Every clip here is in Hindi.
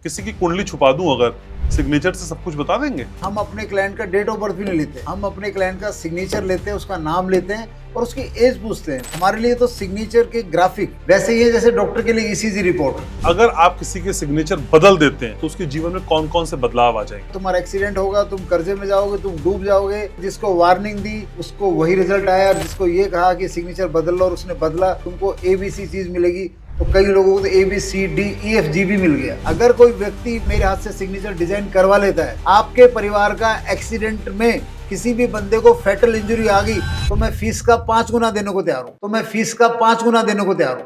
किसी की कुंडली छुपा दूं अगर, सिग्नेचर से सब कुछ बता देंगे? हम अपने क्लाइंट का डेट ऑफ बर्थ भी नहीं लेते, हम अपने क्लाइंट का सिग्नेचर लेते हैं, उसका नाम लेते हैं और उसकी एज पूछते हैं। हमारे लिए तो सिग्नेचर के ग्राफिक वैसे ही है जैसे डॉक्टर के लिए ईसीजी रिपोर्ट। अगर आप किसी के सिग्नेचर बदल देते हैं तो उसके जीवन में कौन कौन से बदलाव आ जाएंगे? तुम्हारा एक्सीडेंट होगा, तुम कर्जे में जाओगे, तुम डूब जाओगे। जिसको वार्निंग दी उसको वही रिजल्ट आया, जिसको ये कहा कि सिग्नेचर बदल लो और उसने बदला, तुमको ABC चीज मिलेगी। तो कई लोगों को तो ABCDEFG भी मिल गया। अगर कोई व्यक्ति मेरे हाथ से सिग्नेचर डिजाइन करवा लेता है, आपके परिवार का एक्सीडेंट में किसी भी बंदे को फैटल इंजरी आ गई, तो मैं फीस का 5 गुना देने को तैयार हूँ।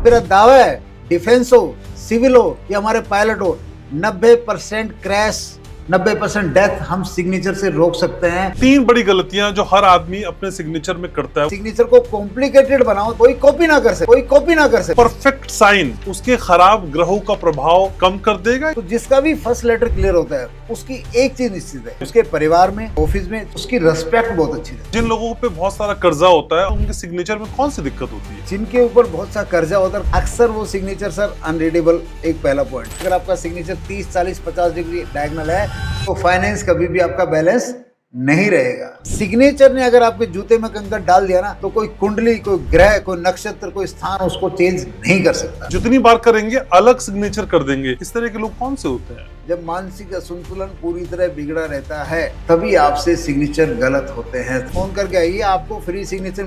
मेरा दावा है, डिफेंस हो, सिविल हो या हमारे पायलट हो, 90% क्रैश, 90% डेथ हम सिग्नेचर से रोक सकते हैं। 3 बड़ी गलतियां जो हर आदमी अपने सिग्नेचर में करता है। सिग्नेचर को कॉम्प्लिकेटेड बनाओ, कोई कॉपी ना कर सके। परफेक्ट साइन उसके खराब ग्रहों का प्रभाव कम कर देगा। तो जिसका भी फर्स्ट लेटर क्लियर होता है, उसकी एक चीज निश्चित है, उसके परिवार में, ऑफिस में उसकी रिस्पेक्ट बहुत अच्छी है। जिन लोगों पे बहुत सारा कर्जा होता है, उनके सिग्नेचर में कौन सी दिक्कत होती है? जिनके ऊपर बहुत सा कर्जा होता है, अक्सर वो सिग्नेचर सर अनरीडेबल। एक पहला पॉइंट, अगर आपका सिग्नेचर 30, 40, 50 डिग्री डायगोनल है तो फाइनेंस कभी भी आपका बैलेंस नहीं रहेगा। सिग्नेचर ने अगर आपके जूते में कंकर डाल दिया ना, तो कोई कुंडली, कोई ग्रह, कोई नक्षत्र, कोई स्थान उसको चेंज नहीं कर सकता। जितनी बार करेंगे अलग सिग्नेचर कर देंगे। इस तरह के लोग कौन से होते हैं? जब मानसिक असंतुलन पूरी तरह बिगड़ा रहता है, तभी आपसे सिग्नेचर गलत होते हैं। फोन करके आइए, आपको फ्री सिग्नेचर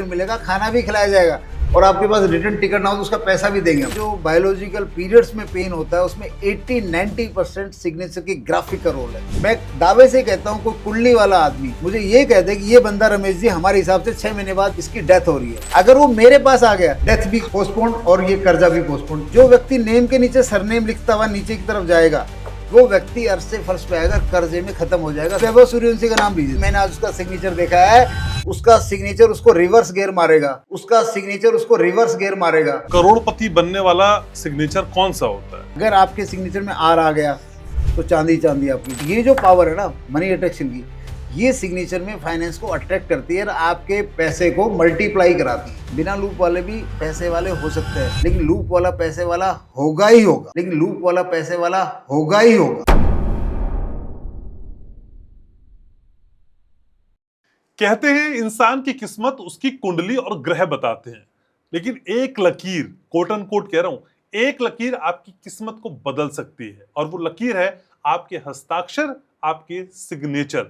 मिलेगा, खाना भी खिलाया जाएगा और आपके पास रिटर्न टिकट ना हो तो उसका पैसा भी देंगे। जो बायोलॉजिकल पीरियड्स में पेन होता है, उसमें 80-90% सिग्नेचर की ग्राफिक का रोल है। मैं दावे से कहता हूँ, कोई कुंडली वाला आदमी मुझे ये कहता है कि ये बंदा रमेश जी, हमारे हिसाब से 6 महीने बाद इसकी डेथ हो रही है, अगर वो मेरे पास आ गया, डेथ भी पोस्टपोन और ये कर्जा भी पोस्टपोन। जो व्यक्ति नेम के नीचे सरनेम लिखता हुआ नीचे की तरफ जाएगा, वो व्यक्ति अर्श से फर्श पे आएगा, कर्जे में खत्म हो जाएगा। वैभव सूर्यवंशी का नाम लीजिए, मैंने आज उसका सिग्नेचर देखा है, उसका सिग्नेचर उसको रिवर्स गियर मारेगा। करोड़पति बनने वाला सिग्नेचर कौन सा होता है? अगर आपके सिग्नेचर में आर आ गया तो चांदी आपकी। ये जो पावर है ना मनी अट्रैक्शन की, ये सिग्नेचर में फाइनेंस को अट्रैक्ट करती है और आपके पैसे को मल्टीप्लाई कराती है। बिना लूप वाले भी पैसे वाले हो सकते हैं, लेकिन लूप वाला पैसे वाला होगा ही होगा। कहते हैं इंसान की किस्मत उसकी कुंडली और ग्रह बताते हैं, लेकिन एक लकीर, कोट एंड कोट कह रहा हूं, एक लकीर आपकी किस्मत को बदल सकती है और वो लकीर है आपके हस्ताक्षर, आपके सिग्नेचर।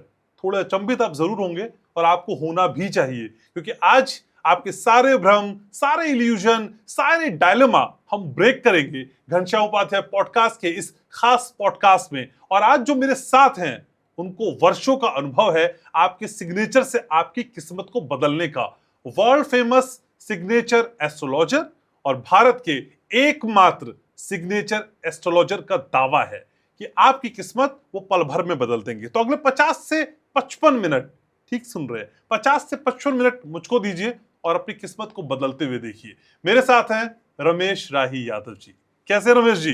थोड़े अचंभित आप जरूर होंगे और आपको होना भी चाहिए, क्योंकि आज आपके सारे भ्रम, सारे इल्यूजन, सारे डायलेमा हम ब्रेक करेंगे घनश्याम उपाध्याय पॉडकास्ट के इस खास पॉडकास्ट में। और आज जो मेरे साथ हैं, उनको वर्षों का अनुभव है आपके सिग्नेचर से आपकी किस्मत को बदलने का। वर्ल्ड फेमस सिग्नेचर एस्ट्रोलॉजर और भारत के एकमात्र सिग्नेचर एस्ट्रोलॉजर का दावा है कि आपकी किस्मत वो पल भर में बदल देंगे। तो अगले 50 से 55 मिनट, ठीक सुन रहे हैं, 50 से 55 मिनट मुझको दीजिए और अपनी किस्मत को बदलते हुए देखिए। मेरे साथ हैं रमेश राही यादव जी। कैसे Ramesh ji?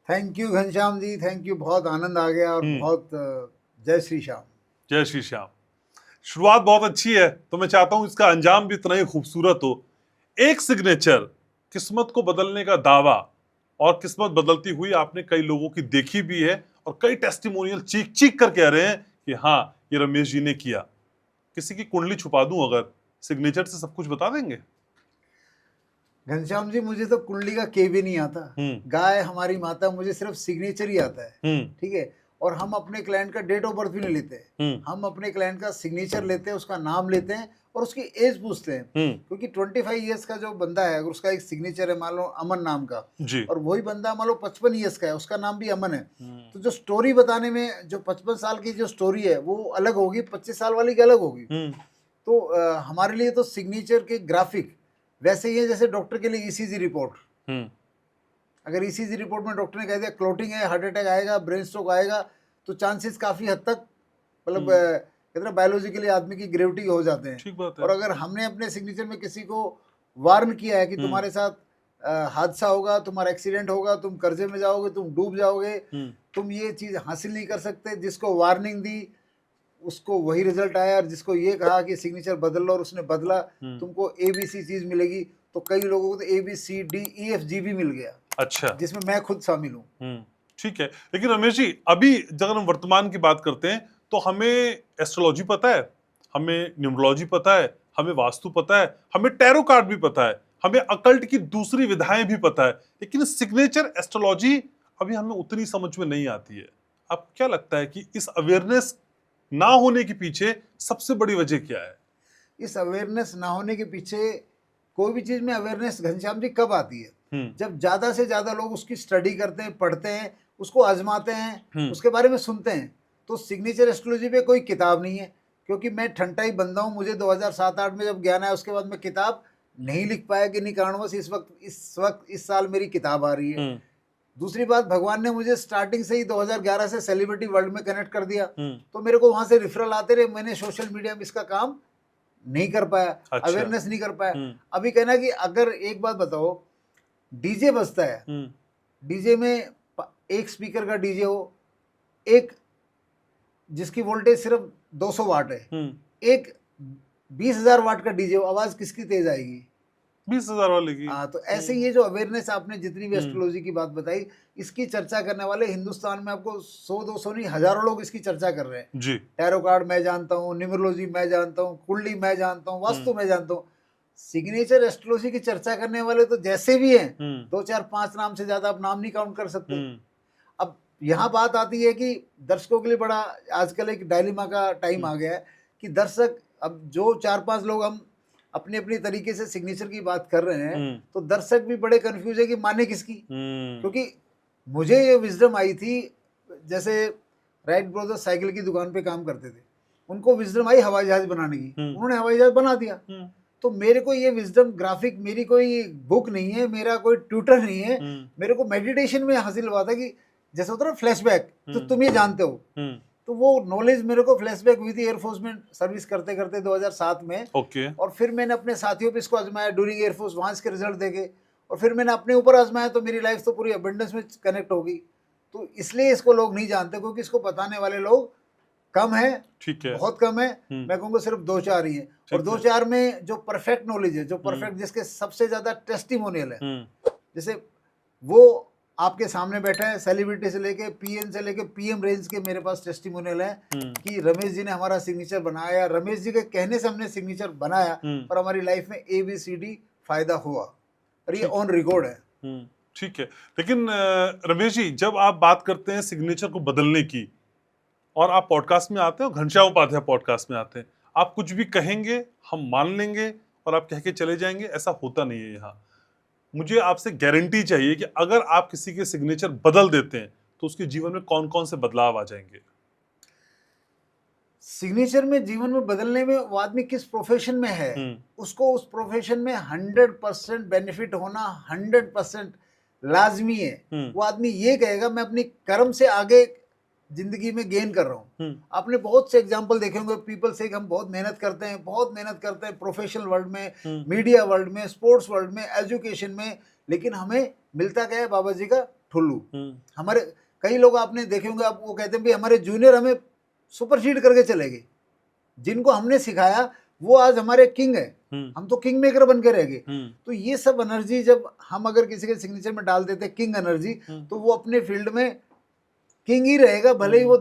Thank you Ghanshyam ji, thank you. बहुत आनंद आ गया और बहुत जय श्री श्याम। जय श्री श्याम। शुरुआत बहुत अच्छी है, तो मैं चाहता हूं इसका अंजाम भी इतना ही खूबसूरत हो। एक सिग्नेचर, किस्मत को बदलने का दावा और किस्मत बदलती हुई आपने कई लोगों की देखी भी है और कई टेस्टिमोनियल चीख चीख कर कह रहे हैं कि हाँ, ये रमेश जी ने किया। किसी की कुंडली छुपा दूं अगर, सिग्नेचर से सब कुछ बता देंगे? घनश्याम जी, मुझे तो कुंडली का के भी नहीं आता, गाय हमारी माता, मुझे सिर्फ सिग्नेचर ही आता है। ठीक है, और हम अपने क्लाइंट का डेट ऑफ बर्थ भी नहीं लेते, हम अपने क्लाइंट का सिग्नेचर लेते हैं, उसका नाम लेते हैं और उसकी एज पूछते हैं। क्योंकि 25 ईयर्स का जो बंदा है, अगर उसका एक सिग्नेचर है मान लो अमन नाम का जी, और वही बंदा मान लो 55 ईयर्स का है, उसका नाम भी अमन है, तो जो स्टोरी बताने में जो 55 साल की जो स्टोरी है वो अलग होगी, 25 साल वाली की अलग होगी। तो हमारे लिए तो सिग्नेचर के ग्राफिक वैसे ही है जैसे डॉक्टर के लिए ईसीजी रिपोर्ट। अगर ईसीजी रिपोर्ट में डॉक्टर ने कह दिया क्लोटिंग है, हार्ट अटैक आएगा, ब्रेन स्ट्रोक आएगा, तो चांसेस काफी हद तक मतलब कहते हैं बायोलॉजिकली आदमी की ग्रेविटी हो जाते हैं। ठीक बात है। और अगर हमने अपने सिग्नेचर में किसी को वार्न किया है कि तुम्हारे साथ हादसा होगा, तुम्हारा एक्सीडेंट होगा, तुम कर्जे में जाओगे, तुम डूब जाओगे, तुम ये चीज हासिल नहीं कर सकते, जिसको वार्निंग दी उसको वही रिजल्ट आया, और जिसको ये कहा कि सिग्नेचर बदल लो और उसने बदला, तुमको ABC चीज मिलेगी, तो कई लोगों को तो ABCDEFG भी मिल गया। अच्छा, जिसमें मैं खुद शामिल हूँ। ठीक है। लेकिन रमेश जी, अभी अगर हम वर्तमान की बात करते हैं तो हमें एस्ट्रोलॉजी पता है, हमें न्यूमरोलॉजी पता है, हमें वास्तु पता है, हमें टैरो कार्ड भी पता है, हमें अकल्ट की दूसरी विधाएं भी पता है, लेकिन सिग्नेचर एस्ट्रोलॉजी अभी हमें उतनी समझ में नहीं आती है। आपको क्या लगता है कि इस अवेयरनेस ना होने के पीछे सबसे बड़ी वजह क्या है? इस अवेयरनेस ना होने के पीछे कोई भी चीज़ में अवेयरनेस घनश्याम जी कब आती है? जब ज़्यादा से ज़्यादा लोग उसकी स्टडी करते हैं, पढ़ते हैं, उसको आजमाते हैं, उसके बारे में सुनते हैं। तो सिग्नेचर एस्ट्रोलॉजी पे कोई किताब नहीं है, क्योंकि मैं ठंडा ही बंदा हूँ। मुझे 2007-8 में जब ज्ञान आया, उसके बाद मैं किताब नहीं लिख पाया किन्हीं कारणवश। इस साल मेरी किताब आ रही है। दूसरी बात, भगवान ने मुझे स्टार्टिंग से ही 2011 से सेलिब्रिटी वर्ल्ड में कनेक्ट कर दिया, तो मेरे को वहां से रेफरल आते रहे। मैंने सोशल मीडिया में इसका काम नहीं कर पाया, अच्छा। अवेयरनेस नहीं कर पाया। अभी कहना कि अगर एक बात बताओ, डीजे बजता है, डीजे में एक स्पीकर का डीजे हो, एक जिसकी वोल्टेज सिर्फ 200 वाट है, एक 20,000 वाट का डीजे हो, आवाज किसकी तेज आएगी? 20,000 वाले की। हाँ, तो ऐसे ये जो अवेयरनेस आपने जितनी भी एस्ट्रोलॉजी की बात बताई, इसकी चर्चा करने वाले हिंदुस्तान में आपको 100-200 नहीं, हजारों लोग इसकी चर्चा कर रहे हैं जी। टैरो कार्ड मैं जानता हूँ, न्यूमरोलॉजी मैं जानता हूँ, कुंडली मैं जानता हूँ, वास्तु मैं जानता हूँ। सिग्नेचर एस्ट्रोलॉजी की चर्चा करने वाले तो जैसे भी हैं, 2 4 5 नाम से ज्यादा आप नाम नहीं काउंट कर सकते। अब यहाँ बात आती है कि दर्शकों के लिए बड़ा आजकल एक डायलिमा का टाइम आ गया है कि दर्शक, अब जो 4-5 लोग हम अपने अपने तरीके से सिग्नेचर की बात कर रहे हैं, तो दर्शक भी बड़े कंफ्यूज है कि माने किसकी। क्योंकि मुझे ये विजडम आई थी, जैसे राइट ब्रदर्स साइकिल की दुकान पे काम करते थे, उनको विजडम आई हवाई जहाज बनाने की, उन्होंने हवाई जहाज बना दिया। तो मेरे को ये विजडम ग्राफिक, मेरी कोई बुक नहीं है, मेरा कोई ट्यूटर नहीं है, मेरे को मेडिटेशन में हासिल हुआ था कि जैसे होता है ना फ्लैशबैक, तो तुम ये जानते हो। तो वो नॉलेज मेरे को फ्लैशबैक हुई थी एयरफोर्स में सर्विस करते करते 2007 में। और फिर मैंने अपने साथियों पे इसको आजमाया ड्यूरिंग एयरफोर्स, वहाँ इसके रिजल्ट देखे, और फिर मैंने अपने ऊपर आजमाया, तो मेरी लाइफ तो पूरी अबंडेंस में कनेक्ट हो गई। तो इसलिए इसको लोग नहीं जानते, क्योंकि इसको बताने वाले लोग कम है, ठीक है, बहुत कम है। मैं कहूँगा सिर्फ 2-4 ही है, और 2-4 में जो परफेक्ट नॉलेज है, जो परफेक्ट, जिसके सबसे ज्यादा टेस्टिमोनियल है, जैसे वो आपके सामने बैठा है, सेलिब्रिटी से लेके पीएन से लेके पीएम रेंज के मेरे पास टेस्टिमोनियल है कि रमेश जी ने हमारा सिग्नेचर बनाया, रमेश जी के कहने से हमने सिग्नेचर बनाया और हमारी लाइफ में ABCD फायदा हुआ, और ये ऑन रिकॉर्ड है। ठीक है। लेकिन रमेश जी, जब आप बात करते हैं सिग्नेचर को बदलने की, और आप पॉडकास्ट में आते हैं, घनश्याम उपाध्याय पॉडकास्ट में आते हैं, आप कुछ भी कहेंगे हम मान लेंगे और आप कह के चले जाएंगे, ऐसा होता नहीं है यहाँ। मुझे आपसे गारंटी चाहिए कि अगर आप किसी के सिग्नेचर बदल देते हैं तो उसके जीवन में कौन कौन से बदलाव आ जाएंगे। सिग्नेचर में जीवन में बदलने में वो आदमी किस प्रोफेशन में है, उसको उस प्रोफेशन में 100% बेनिफिट होना 100% लाजमी है। वो आदमी ये कहेगा मैं अपनी कर्म से आगे जिंदगी में गेन कर रहा हूँ। आपने बहुत से एग्जाम्पल देखे होंगे, पीपल से हम बहुत मेहनत करते हैं, बहुत मेहनत करते हैं प्रोफेशनल वर्ल्ड में, मीडिया वर्ल्ड में, स्पोर्ट्स वर्ल्ड में, एजुकेशन में, लेकिन हमें मिलता क्या है? बाबा जी का ठुल्लू। हमारे कई लोग आपने देखे होंगे, आप वो कहते हैं भाई हमारे जूनियर हमें सुपरसीड करके चले गए, जिनको हमने सिखाया वो आज हमारे किंग है, हम तो किंग मेकर बन के रह गए। तो ये सब एनर्जी जब हम अगर किसी के सिग्नेचर में डाल देते किंग एनर्जी, तो वो अपने फील्ड में किंग ही रहेगा, भले ही वो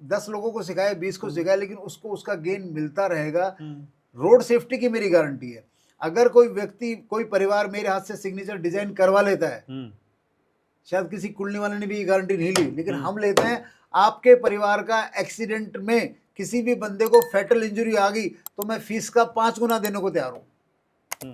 10 लोगों को सिखाए, 20 को सिखाए, लेकिन उसको उसका गेन मिलता रहेगा। रोड सेफ्टी की मेरी गारंटी है। अगर कोई व्यक्ति, कोई परिवार मेरे हाथ से सिग्नेचर डिजाइन करवा लेता है, शायद किसी कुंडली वाले ने भी ये गारंटी नहीं ली, लेकिन हम लेते हैं, आपके परिवार का एक्सीडेंट में किसी भी बंदे को फैटल इंजरी आ गई तो मैं फीस का 5 गुना देने को तैयार हूं।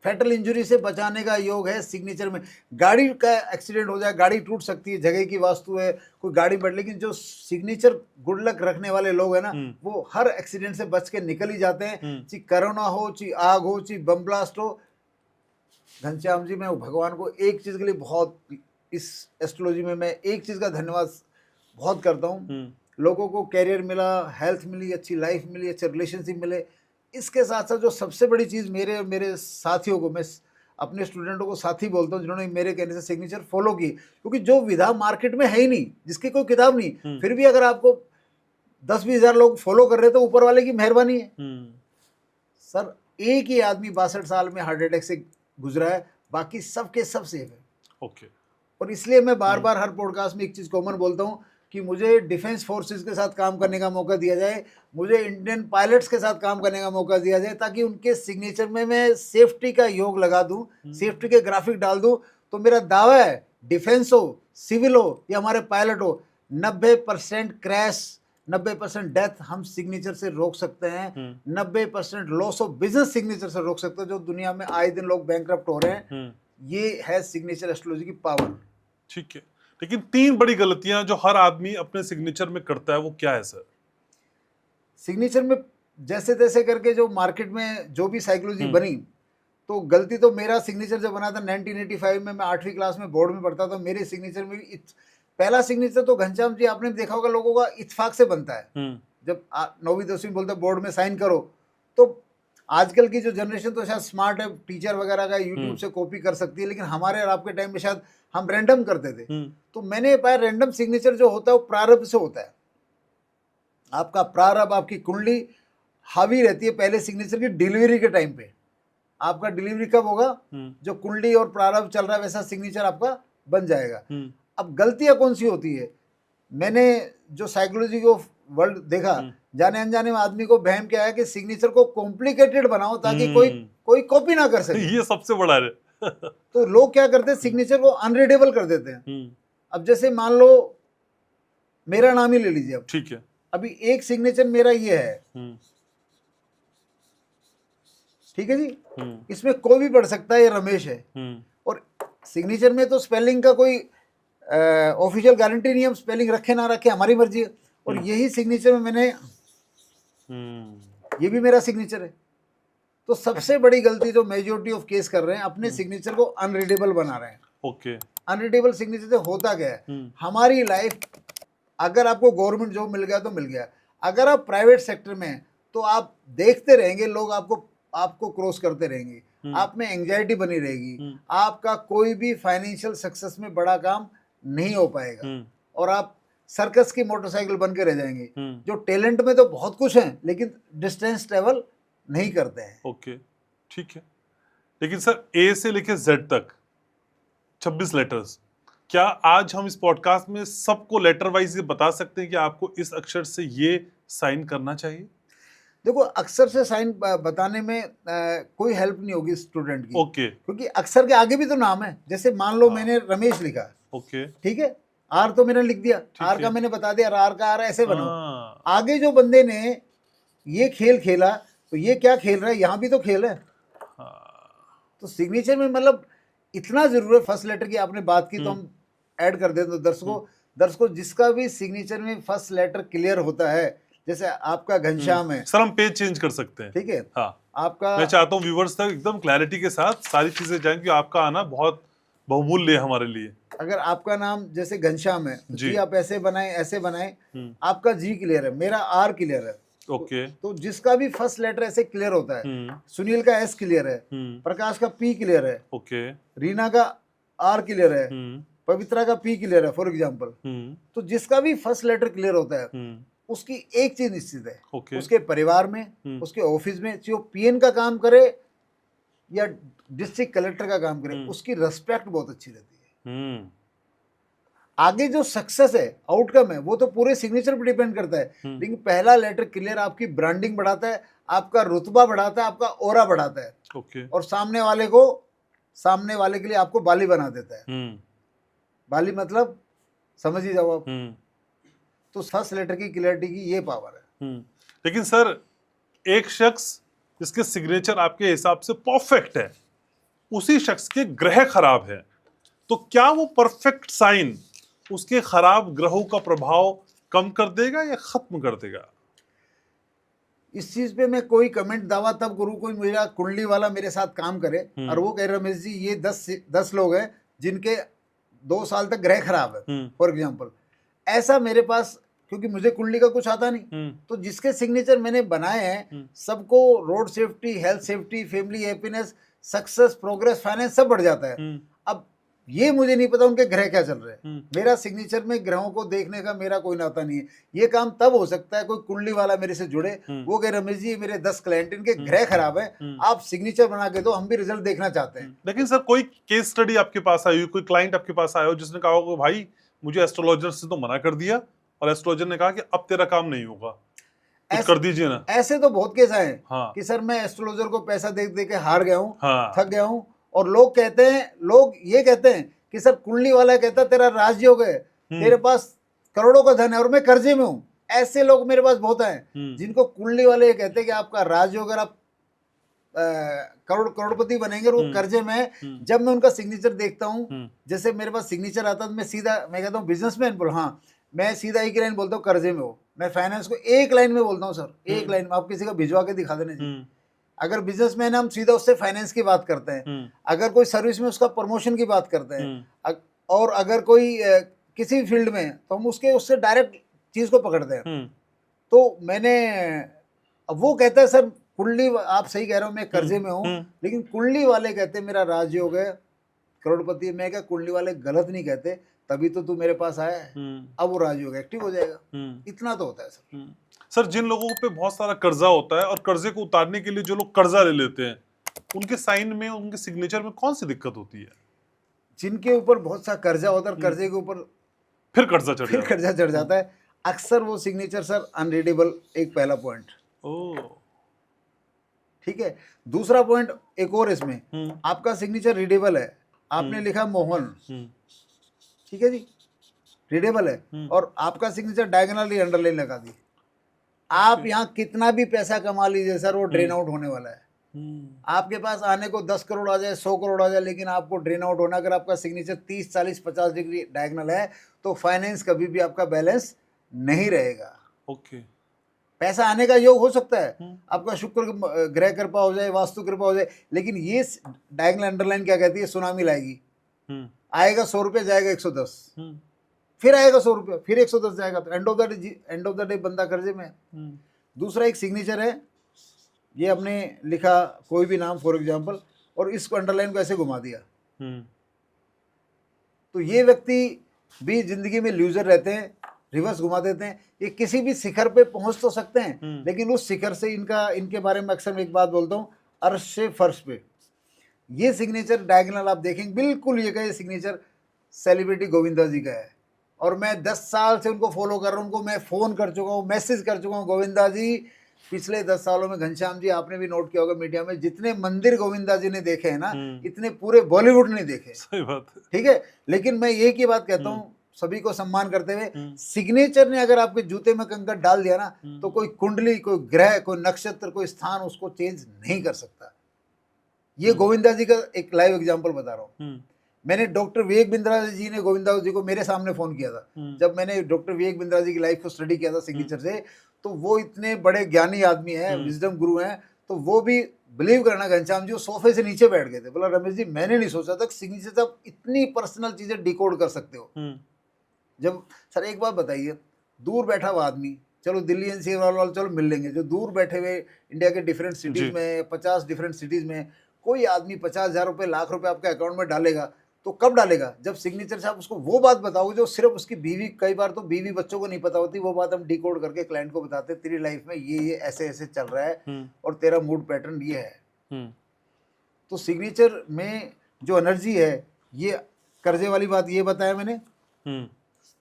फैटल इंजरी से बचाने का योग है सिग्नेचर में। गाड़ी का एक्सीडेंट हो जाए, गाड़ी टूट सकती है, जगह की वास्तु है, कोई गाड़ी बढ़, लेकिन जो सिग्नेचर गुड लक रखने वाले लोग हैं ना, वो हर एक्सीडेंट से बच के निकल ही जाते हैं। चाहे कोरोना हो, चाहे आग हो, चाहे बम ब्लास्ट हो। घनश्याम जी, मैं भगवान को एक चीज के लिए बहुत, इस एस्ट्रोलॉजी में मैं एक चीज का धन्यवाद बहुत करता हूँ। लोगों को कैरियर मिला, हेल्थ मिली, अच्छी लाइफ मिली, अच्छे रिलेशनशिप मिले। इसके साथ साथ जो सबसे बड़ी चीज़ मेरे साथियों को, मैं अपने स्टूडेंटों को साथी बोलता हूँ जिन्होंने मेरे कहने से सिग्नेचर फॉलो की, क्योंकि जो विधा मार्केट में है ही नहीं, जिसकी कोई किताब नहीं, फिर भी अगर आपको 10-20 हज़ार लोग फॉलो कर रहे हैं तो ऊपर वाले की मेहरबानी है। सर, एक ही आदमी 62 साल में हार्ट अटैक से गुजरा है, बाकी सबके सब सेफ है। ओके। और इसलिए मैं बार बार हर पॉडकास्ट में एक चीज कॉमन बोलता हूँ कि मुझे डिफेंस फोर्सेस के साथ काम करने का मौका दिया जाए, मुझे इंडियन पायलट्स के साथ काम करने का मौका दिया जाए, ताकि उनके सिग्नेचर में मैं सेफ्टी का योग लगा दूं, सेफ्टी के ग्राफिक डाल दूं। तो मेरा दावा है, डिफेंस हो, सिविल हो या हमारे पायलट हो, 90% क्रैश, 90% डेथ हम सिग्नेचर से रोक सकते हैं, 90% लॉस ऑफ बिजनेस सिग्नेचर से रोक सकते हैं। जो दुनिया में आए दिन लोग बैंकरप्ट हो रहे हैं, ये है सिग्नेचर एस्ट्रोलॉजी की पावर। ठीक है, लेकिन 3 बड़ी गलतियां जो हर आदमी अपने सिग्नेचर में करता है, वो क्या है सर? सिग्नेचर में जैसे तैसे करके जो मार्केट में जो भी साइकोलॉजी बनी, तो गलती तो मेरा सिग्नेचर जब बना था 1985 में, मैं 8वीं क्लास में बोर्ड में पढ़ता था, मेरे सिग्नेचर में भी पहला सिग्नेचर तो घनश्याम जी आपने देखा होगा लोगों का इत्तेफाक से बनता है। जब 9वीं 10वीं बोलते बोर्ड में साइन करो, तो आजकल की जो जनरेशन तो शायद स्मार्ट है, टीचर वगैरह का यूट्यूब से कॉपी कर सकती है, लेकिन हमारे और आपके टाइम में शायद हम रैंडम करते थे। तो मैंने पाया रैंडम सिग्नेचर जो होता है वो प्रारब्ध से होता है। आपका प्रारब्ध, आपकी कुंडली हावी रहती है पहले सिग्नेचर की डिलीवरी के टाइम पे। आपका डिलीवरी कब होगा, जो कुंडली और प्रारब्ध चल रहा है वैसा सिग्नेचर आपका बन जाएगा। अब गलतियां कौन सी होती है, मैंने जो साइकोलॉजी को वर्ल्ड देखा, जाने अनजाने में आदमी को बहम क्या है कि सिग्नेचर को कॉम्प्लिकेटेड बनाओ ताकि कोई कॉपी ना कर सके। ये सबसे बड़ा है। तो लोग क्या करते हैं, सिग्नेचर को अनरीडेबल कर देते हैं। अब जैसे मान लो मेरा नाम ही ले लीजिए, अब ठीक है, अभी एक सिग्नेचर मेरा ये है, ठीक है जी, इसमें कोई भी पढ़ सकता है ये रमेश है, और सिग्नेचर में तो स्पेलिंग का कोई ऑफिशियल गारंटी नहीं है, हम स्पेलिंग रखे ना रखे हमारी मर्जी है। और यही सिग्नेचर में मैंने ये भी मेरा सिग्नेचर है। तो सबसे बड़ी गलती जो मेजॉरिटी ऑफ केस कर रहे हैं, अपने सिग्नेचर को अनरीडेबल बना रहे हैं। ओके। अनरीडेबल सिग्नेचर से होता क्या है, हमारी लाइफ, अगर आपको गवर्नमेंट जॉब मिल गया तो मिल गया, अगर आप प्राइवेट सेक्टर में हैं तो आप देखते रहेंगे लोग आपको क्रॉस करते रहेंगे, आप में एंजाइटी बनी रहेगी, आपका कोई भी फाइनेंशियल सक्सेस में बड़ा काम नहीं हो पाएगा, और आप सर्कस की मोटरसाइकिल बन के रह जाएंगे। जो टैलेंट में तो बहुत कुछ है लेकिन डिस्टेंस ट्रेवल नहीं करते हैं। ओके, ठीक है, लेकिन सर ए से लेके जेड तक 26 लेटर्स, क्या आज हम इस पॉडकास्ट में सबको लेटर वाइज ये बता सकते हैं कि आपको इस अक्षर से ये साइन करना चाहिए? देखो, अक्षर से साइन बताने में कोई हेल्प नहीं होगी स्टूडेंट की। ओके। क्योंकि अक्षर के आगे भी तो नाम है। जैसे मान लो मैंने रमेश लिखा, ओके, ठीक है, आर तो मैंने लिख दिया, आर का मैंने बता दिया, आर का आर ऐसे बनाओ। आगे जो बंदे ने ये खेल खेला तो ये क्या खेल रहा है, यहाँ भी तो खेल है। तो सिग्नेचर में मतलब इतना जरूर है। फर्स्ट लेटर की आपने बात की तो हम ऐड कर दें तो दर्शकों जिसका भी सिग्नेचर में फर्स्ट लेटर क्लियर होता है, जैसे आपका घनश्याम है, सर हम पेज चेंज कर सकते हैं, ठीक है। हाँ, आपका, मैं चाहता हूँ व्यूवर्स तक एकदम क्लैरिटी के साथ सारी चीजें जाएं, क्योंकि आपका आना बहुत बहुमूल्य है हमारे लिए। अगर आपका नाम जैसे घनश्याम है, जी आप ऐसे बनाए, आपका जी क्लियर है, मेरा आर क्लियर है। ओके। तो जिसका भी फर्स्ट लेटर ऐसे क्लियर होता है, सुनील का एस क्लियर है, प्रकाश का पी क्लियर है, ओके, रीना का आर क्लियर है, पवित्रा का पी क्लियर है, फॉर एग्जांपल। तो जिसका भी फर्स्ट लेटर क्लियर होता है, उसकी एक चीज निश्चित है, उसके परिवार में, उसके ऑफिस में, चाहे वो पीएन का काम करे या डिस्ट्रिक्ट कलेक्टर का काम करे, उसकी रेस्पेक्ट बहुत अच्छी रहती है। आगे जो सक्सेस है, आउटकम है, वो तो पूरे सिग्नेचर पर डिपेंड करता है। लेकिन पहला लेटर क्लियर आपकी ब्रांडिंग बढ़ाता है, आपका रुतबा बढ़ाता है, आपका ऑरा बढ़ाता है। ओके। और सामने वाले के लिए आपको बाली बना देता है। बाली मतलब समझ ही जाओ आप। तो फर्स्ट लेटर की क्लियरिटी की ये पावर है। लेकिन सर एक शख्स जिसके सिग्नेचर आपके हिसाब से परफेक्ट है, उसी शख्स के ग्रह खराब है, तो क्या वो परफेक्ट साइन उसके खराब ग्रहों का प्रभाव कम कर देगा या खत्म कर देगा? इस चीज पे मैं कोई कमेंट दावा तब करूं, कोई मेरा कुंडली वाला मेरे साथ काम करे और वो कहे रमेश जी ये 10 लोग हैं जिनके 2 साल तक ग्रह खराब है, फॉर एग्जाम्पल। ऐसा मेरे पास, क्योंकि मुझे कुंडली का कुछ आता नहीं, तो जिसके सिग्नेचर मैंने बनाए हैं सबको road safety, health safety, family happiness, success, progress, finance सब बढ़ जाता है। अब ये मुझे नहीं पता उनके ग्रह क्या चल रहे हैं। मेरा सिग्नेचर में ग्रहों को देखने का मेरा कोई नाता नहीं है। ये काम तब हो सकता है कोई कुंडली वाला मेरे से जुड़े, वो कहे रमेश जी मेरे 10 क्लाइंट इनके ग्रह खराब है, आप सिग्नेचर बना के दो, हम भी रिजल्ट देखना चाहते हैं। लेकिन सर कोई केस स्टडी आपके पास आई हो, कोई क्लाइंट आपके पास आया हो जिसने कहा होगा भाई मुझे एस्ट्रोलॉजर से तो मना कर दिया और एस्ट्रोलॉजर ने कहा कि अब तेरा काम नहीं होगा, कुछ कर दीजिए ना। ऐसे तो बहुत केस आए हैं हाँ। कि सर मैं एस्ट्रोलॉजर को पैसा दे दे के हार गया हूँ, हाँ। थक गया हूँ, और लोग कहते हैं, लोग ये कहते हैं कि सर कुंडली वाला कहता तेरा राजयोग है, तेरे पास करोड़ों का धन है और मैं कर्जे में हूँ। ऐसे लोग मेरे पास बहुत हैं जिनको कुंडली वाले ये कहते हैं कि आपका राजयोग, अगर आप करोड़पति बनेंगे और वो कर्जे में है। जब मैं उनका सिग्नेचर देखता हूँ, जैसे मेरे पास सिग्नेचर आता है, मैं सीधा मैं कहता हूँ बिजनेसमैन बोल, हाँ मैं सीधा एक लाइन बोलता हूँ कर्जे में हो। मैं फाइनेंस को एक लाइन में बोलता हूँ सर, एक लाइन में आप किसी का भिजवा के दिखा देना जी। अगर बिजनेसमैन हम सीधा उससे फाइनेंस की बात करते हैं, अगर कोई सर्विस में उसका प्रमोशन की बात करते हैं, और अगर कोई किसी फील्ड में, तो हम उससे डायरेक्ट चीज को पकड़ते हैं। तो मैंने, अब वो कहता है सर कुंडली, आप सही कह रहे हो मैं कर्जे में हूँ, लेकिन कुंडली वाले कहते हैं मेरा राजयोग है, करोड़पति। मैं क्या, कुंडली वाले गलत नहीं कहते, तभी तो तू मेरे पास आया है, अब वो राजयोग एक्टिव हो जाएगा। इतना तो होता है सर। सर जिन लोगों पे बहुत सारा कर्जा होता है और कर्जे को उतारने के लिए जो लोग कर्जा ले लेते हैं, उनके साइन में, उनके सिग्नेचर में कौन सी दिक्कत होती है? जिनके ऊपर बहुत सा कर्जा होता है, कर्जे के ऊपर फिर कर्जा चढ़ जाता है, अक्सर वो सिग्नेचर सर अनरीडेबल, एक पहला पॉइंट। ठीक है। दूसरा पॉइंट एक और इसमें, आपका सिग्नेचर रीडेबल है, आपने लिखा मोहन, ठीक है जी, रीडेबल है, और आपका सिग्नेचर डायगोनली अंडरलाइन लगा दी, आप यहाँ कितना भी पैसा कमा लीजिए सर, वो ड्रेन आउट होने वाला है। आपके पास आने को 10 करोड़ आ जाए, 100 करोड़ आ जाए, लेकिन आपको ड्रेन आउट होना, अगर आपका सिग्नेचर 30, 40, 50 डिग्री डायगोनल है, तो फाइनेंस कभी भी आपका बैलेंस नहीं रहेगा। ओके। पैसा आने का योग हो सकता है, आपका शुक्र ग्रह कृपा हो जाए, वास्तु कृपा हो जाए, लेकिन ये डायगोनल अंडरलाइन क्या कहती है, सुनामी लाएगी। आएगा 100 रुपये, जाएगा 110, फिर आएगा 100 रुपये, फिर 110 जाएगा, तो एंड ऑफ द डे बंदा कर्जे में है। दूसरा एक सिग्नेचर है, ये आपने लिखा कोई भी नाम फॉर एग्जांपल, और इसको अंडरलाइन को ऐसे घुमा दिया, तो ये व्यक्ति भी जिंदगी में लूजर रहते हैं, रिवर्स घुमा देते हैं। ये किसी भी शिखर पे पहुंच तो सकते हैं, लेकिन उस शिखर से इनके बारे में अक्सर मैं एक बात बोलता हूँ, अर्श से फर्श पे। ये सिग्नेचर डायगोनल आप देखेंगे, बिल्कुल ये का ये सिग्नेचर सेलिब्रिटी गोविंदा जी का है, और मैं 10 साल से उनको फॉलो कर रहा हूँ, उनको मैं फ़ोन कर चुका हूँ, मैसेज कर चुका हूँ, गोविंदा जी पिछले 10 सालों में, घनश्याम जी आपने भी नोट किया होगा मीडिया में, जितने मंदिर गोविंदा जी ने देखे हैं ना, इतने पूरे बॉलीवुड ने देखे। सही बात है। ठीक है, लेकिन मैं एक ही बात कहता हूँ सभी को सम्मान करते हुए, सिग्नेचर ने अगर आपके जूते में कंकड़ डाल दिया ना, तो कोई कुंडली, कोई ग्रह, कोई नक्षत्र, कोई स्थान उसको चेंज नहीं कर सकता। ये गोविंदा जी का एक लाइव एग्जाम्पल बता रहा हूँ। मैंने डॉक्टर विवेक बिंद्रा जी ने गोविंदा जी को मेरे सामने फोन किया था, जब मैंने डॉक्टर विवेक बिंद्रा जी की लाइफ को स्टडी किया था सिग्नेचर से, तो वो इतने बड़े ज्ञानी आदमी हैं, विजडम गुरु हैं, तो वो भी बिलीव करना घनश्याम जी, वो सोफे से नीचे बैठ गए थे, बोला रमेश जी मैंने नहीं सोचा था सिग्नेचर से आप इतनी पर्सनल चीजें डिकोड कर सकते हो। जब सर एक बात बताइए, दूर बैठा हुआ आदमी, चलो दिल्ली एनसीआर वाले चलो मिल लेंगे, जो दूर बैठे हुए इंडिया के डिफरेंट सिटीज में, 50 डिफरेंट सिटीज में, कोई आदमी 50,000 रुपये, लाख रुपए आपके अकाउंट में डालेगा, तो कब डालेगा, जब सिग्नेचर से आप उसको वो बात बताओगे जो सिर्फ उसकी बीवी, कई बार तो बीवी बच्चों को नहीं पता होती, वो बात हम डिकोड करके क्लाइंट को बताते हैं, तेरी लाइफ में ये ऐसे ऐसे चल रहा है और तेरा मूड पैटर्न ये है। तो सिग्नेचर में जो एनर्जी है, ये कर्जे वाली बात ये बताया मैंने,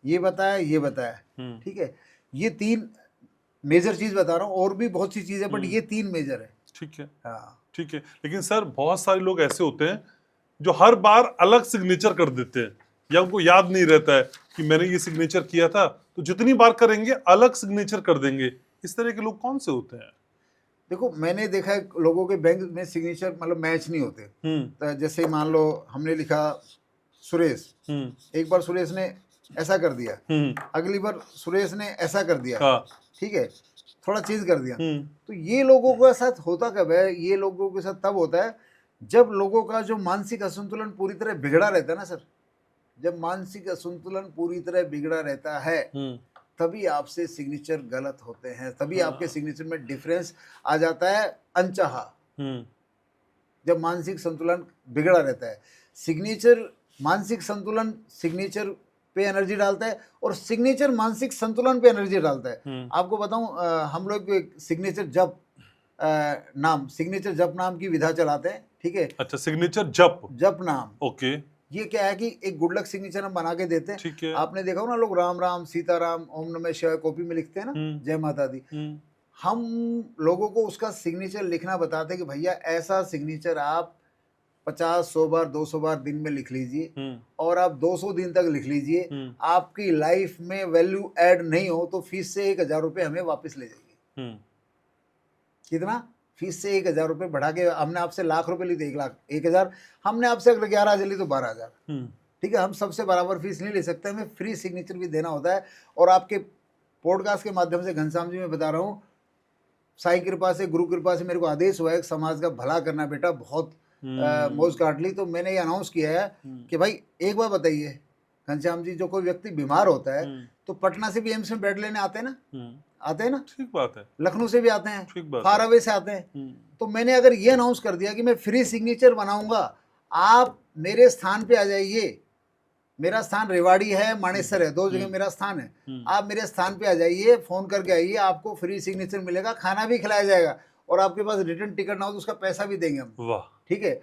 ये बताया, ठीक है, ये 3 मेजर चीज बता रहा हूँ, और भी बहुत सी चीज है, बट ये 3 मेजर है। ठीक है, हाँ ठीक है। लेकिन सर बहुत सारे लोग ऐसे होते हैं जो हर बार अलग सिग्नेचर कर देते हैं, या उनको याद नहीं रहता है कि मैंने ये सिग्नेचर किया था, तो जितनी बार करेंगे अलग सिग्नेचर कर देंगे। इस तरह के लोग कौन से होते हैं? देखो मैंने देखा है लोगों के बैंक में सिग्नेचर मतलब मैच नहीं होते। तो जैसे मान लो हमने लिखा सुरेश, एक बार सुरेश ने ऐसा कर दिया, अगली बार सुरेश ने ऐसा कर दिया, ठीक है, थोड़ा चेंज कर दिया। तो ये लोगों के साथ होता कब है, ये लोगों के साथ तब होता है जब लोगों का जो मानसिक असंतुलन पूरी तरह बिगड़ा रहता है ना सर, जब मानसिक असंतुलन पूरी तरह बिगड़ा रहता है, तभी आपसे सिग्नेचर गलत होते हैं, तभी आपके सिग्नेचर में डिफरेंस आ जाता है अनचाहा, जब मानसिक संतुलन बिगड़ा रहता है। सिग्नेचर मानसिक संतुलन सिग्नेचर पे एनर्जी डालता है और सिग्नेचर मानसिक संतुलन पे एनर्जी डालता है। आपको बताऊं, हम लोग सिग्नेचर जप नाम की विधा चलाते हैं, ठीक है। अच्छा, सिग्नेचर जप नाम, ओके। ये क्या है कि एक गुड लक सिग्नेचर हम बना के देते हैं, ठीक है। आपने देखा हो ना, लोग राम राम सीताराम ओम नमः शिवाय कॉपी में लिखते हैं ना, जय माता दी। हम लोगों को उसका सिग्नेचर लिखना बताते हैं कि भैया ऐसा सिग्नेचर आप 50-100 बार 200 बार दिन में लिख लीजिए और आप 200 दिन तक लिख लीजिए। आपकी लाइफ में वैल्यू ऐड नहीं हो तो फीस से 1000 रुपये हमें वापस ले जाइए। कितना? फीस से 1000 रुपये बढ़ा के, हमने आपसे लाख रुपए ली तो 1 लाख 1000, हमने आपसे अगर 11,000 ली तो 12,000। ठीक है, हम सबसे बराबर फीस नहीं ले सकते, हमें फ्री सिग्नेचर भी देना होता है। और आपके पॉडकास्ट के माध्यम से घनश्याम जी मैं बता रहा हूँ, साई कृपा से, गुरु कृपा से मेरे को आदेश हुआ है समाज का भला करना बेटा, बहुत मौज काट ली। तो मैंने ये अनाउंस किया है कि भाई एक बार बताइए घनश्याम जी, जो कोई व्यक्ति बीमार होता है तो पटना से भी एम्स में बेड लेने आते हैं ना, आते हैं ना, ठीक बात है, लखनऊ से भी आते हैं, ठीक बात फार अवे से आते हैं। तो मैंने अगर ये अनाउंस कर दिया कि मैं फ्री सिग्नेचर बनाऊंगा, आप मेरे स्थान पे आ जाइए, मेरा स्थान रेवाड़ी है, मानेसर है, 2 जगह मेरा स्थान है, आप मेरे स्थान पे आ जाइए, फोन करके आइए, आपको फ्री सिग्नेचर मिलेगा, खाना भी खिलाया जाएगा और आपके पास रिटर्न टिकट ना हो तो उसका पैसा भी देंगे हम। वाह, ठीक है।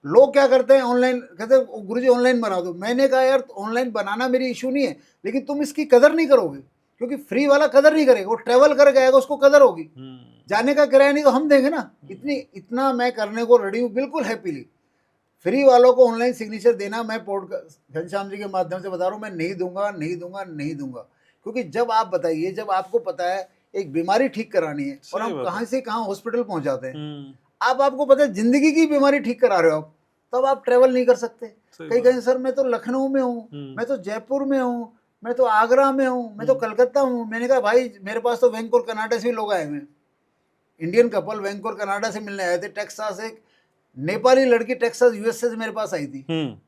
लोग क्या करते हैं, ऑनलाइन कहते हैं गुरुजी ऑनलाइन बना दो। मैंने कहा यार ऑनलाइन बनाना मेरी इशू नहीं है, लेकिन तुम इसकी कदर नहीं करोगे, क्योंकि फ्री वाला कदर नहीं करेगा, वो ट्रेवल करके आएगा, उसको कदर होगी। जाने का किराया नहीं तो हम देंगे ना। इतना मैं करने को रेडी हूँ, बिल्कुल हैप्पीली। फ्री वालों को ऑनलाइन सिग्नेचर देना, मैं पॉडकास्ट घनश्याम जी के माध्यम से बता रहा हूँ, मैं नहीं दूंगा। क्योंकि जब आप बताइए, जब आपको पता है एक बीमारी ठीक करानी है और हम कहाँ से कहाँ हॉस्पिटल पहुंच जाते हैं, आपको पता है जिंदगी की बीमारी ठीक करा रहे हो आप, तब आप ट्रेवल नहीं कर सकते। कहीं कहीं सर मैं तो लखनऊ में हूँ, मैं तो जयपुर में हूँ, मैं तो आगरा में हूँ, मैं तो कलकत्ता हूँ। मैंने कहा भाई मेरे पास तो वैंकूवर कनाडा से भी लोग आए हुए हैं, इंडियन कपल वैंकूवर कनाडा से मिलने आए थे। टेक्सास, एक नेपाली लड़की टेक्सास यूएसए से मेरे पास आई थी।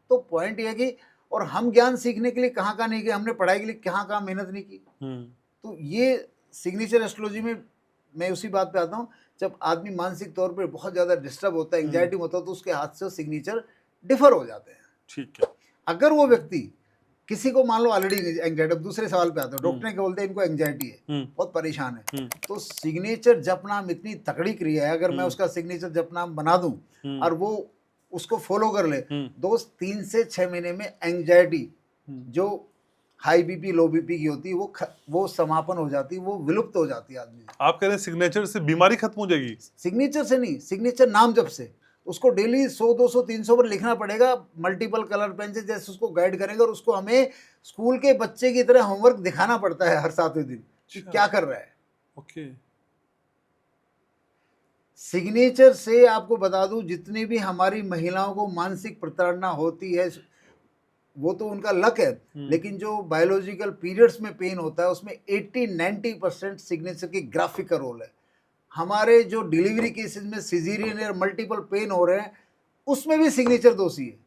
तो पॉइंट ये कि, और हम ज्ञान सीखने के लिए कहाँ कहाँ नहीं गए, हमने पढ़ाई के लिए कहाँ कहाँ मेहनत नहीं की। तो ये सिग्नेचर एस्ट्रोलॉजी में मैं उसी बात पे आता हूँ, जब आदमी मानसिक तौर पे बहुत ज्यादा डिस्टर्ब होता है, एंजाइटी होता है, तो उसके हाथ से सिग्नेचर डिफर हो जाते हैं। ठीक है। अगर वो व्यक्ति, किसी को मान लो ऑलरेडी एंजाइटी, दूसरे सवाल पे आता है, डॉक्टर ने बोलते हैं इनको एंजाइटी है, बहुत परेशान है, तो सिग्नेचर जपनाम इतनी तकड़ी क्रिया है, अगर मैं उसका सिग्नेचर जपनाम बना दूं और वो उसको फॉलो कर ले, दोस्त 3 से 6 महीने में एंजाइटी जो हाई बीपी लो बीपी की होती है वो समापन हो जाती है, वो विलुप्त हो जाती है आदमी। आप कह रहे हैं सिग्नेचर से बीमारी खत्म हो जाएगी? सिग्नेचर से नहीं, सिग्नेचर नाम जब से, उसको डेली 100 200 300 बार लिखना पड़ेगा, मल्टीपल कलर पेन से, जैसे उसको गाइड करेंगे, और उसको हमें स्कूल के बच्चे की तरह होमवर्क दिखाना पड़ता है हर 7वें दिन कि क्या कर रहा है। ओके। सिग्नेचर से आपको बता दूं, जितनी भी हमारी महिलाओं को मानसिक प्रताड़ना होती है वो तो उनका लक है, लेकिन जो बायोलॉजिकल पीरियड्स में पेन होता है उसमें 80-90% सिग्नेचर की ग्राफिक का रोल है। हमारे जो डिलीवरी केसेस में सिजेरियन या मल्टीपल पेन हो रहे हैं उसमें भी सिग्नेचर दोषी है।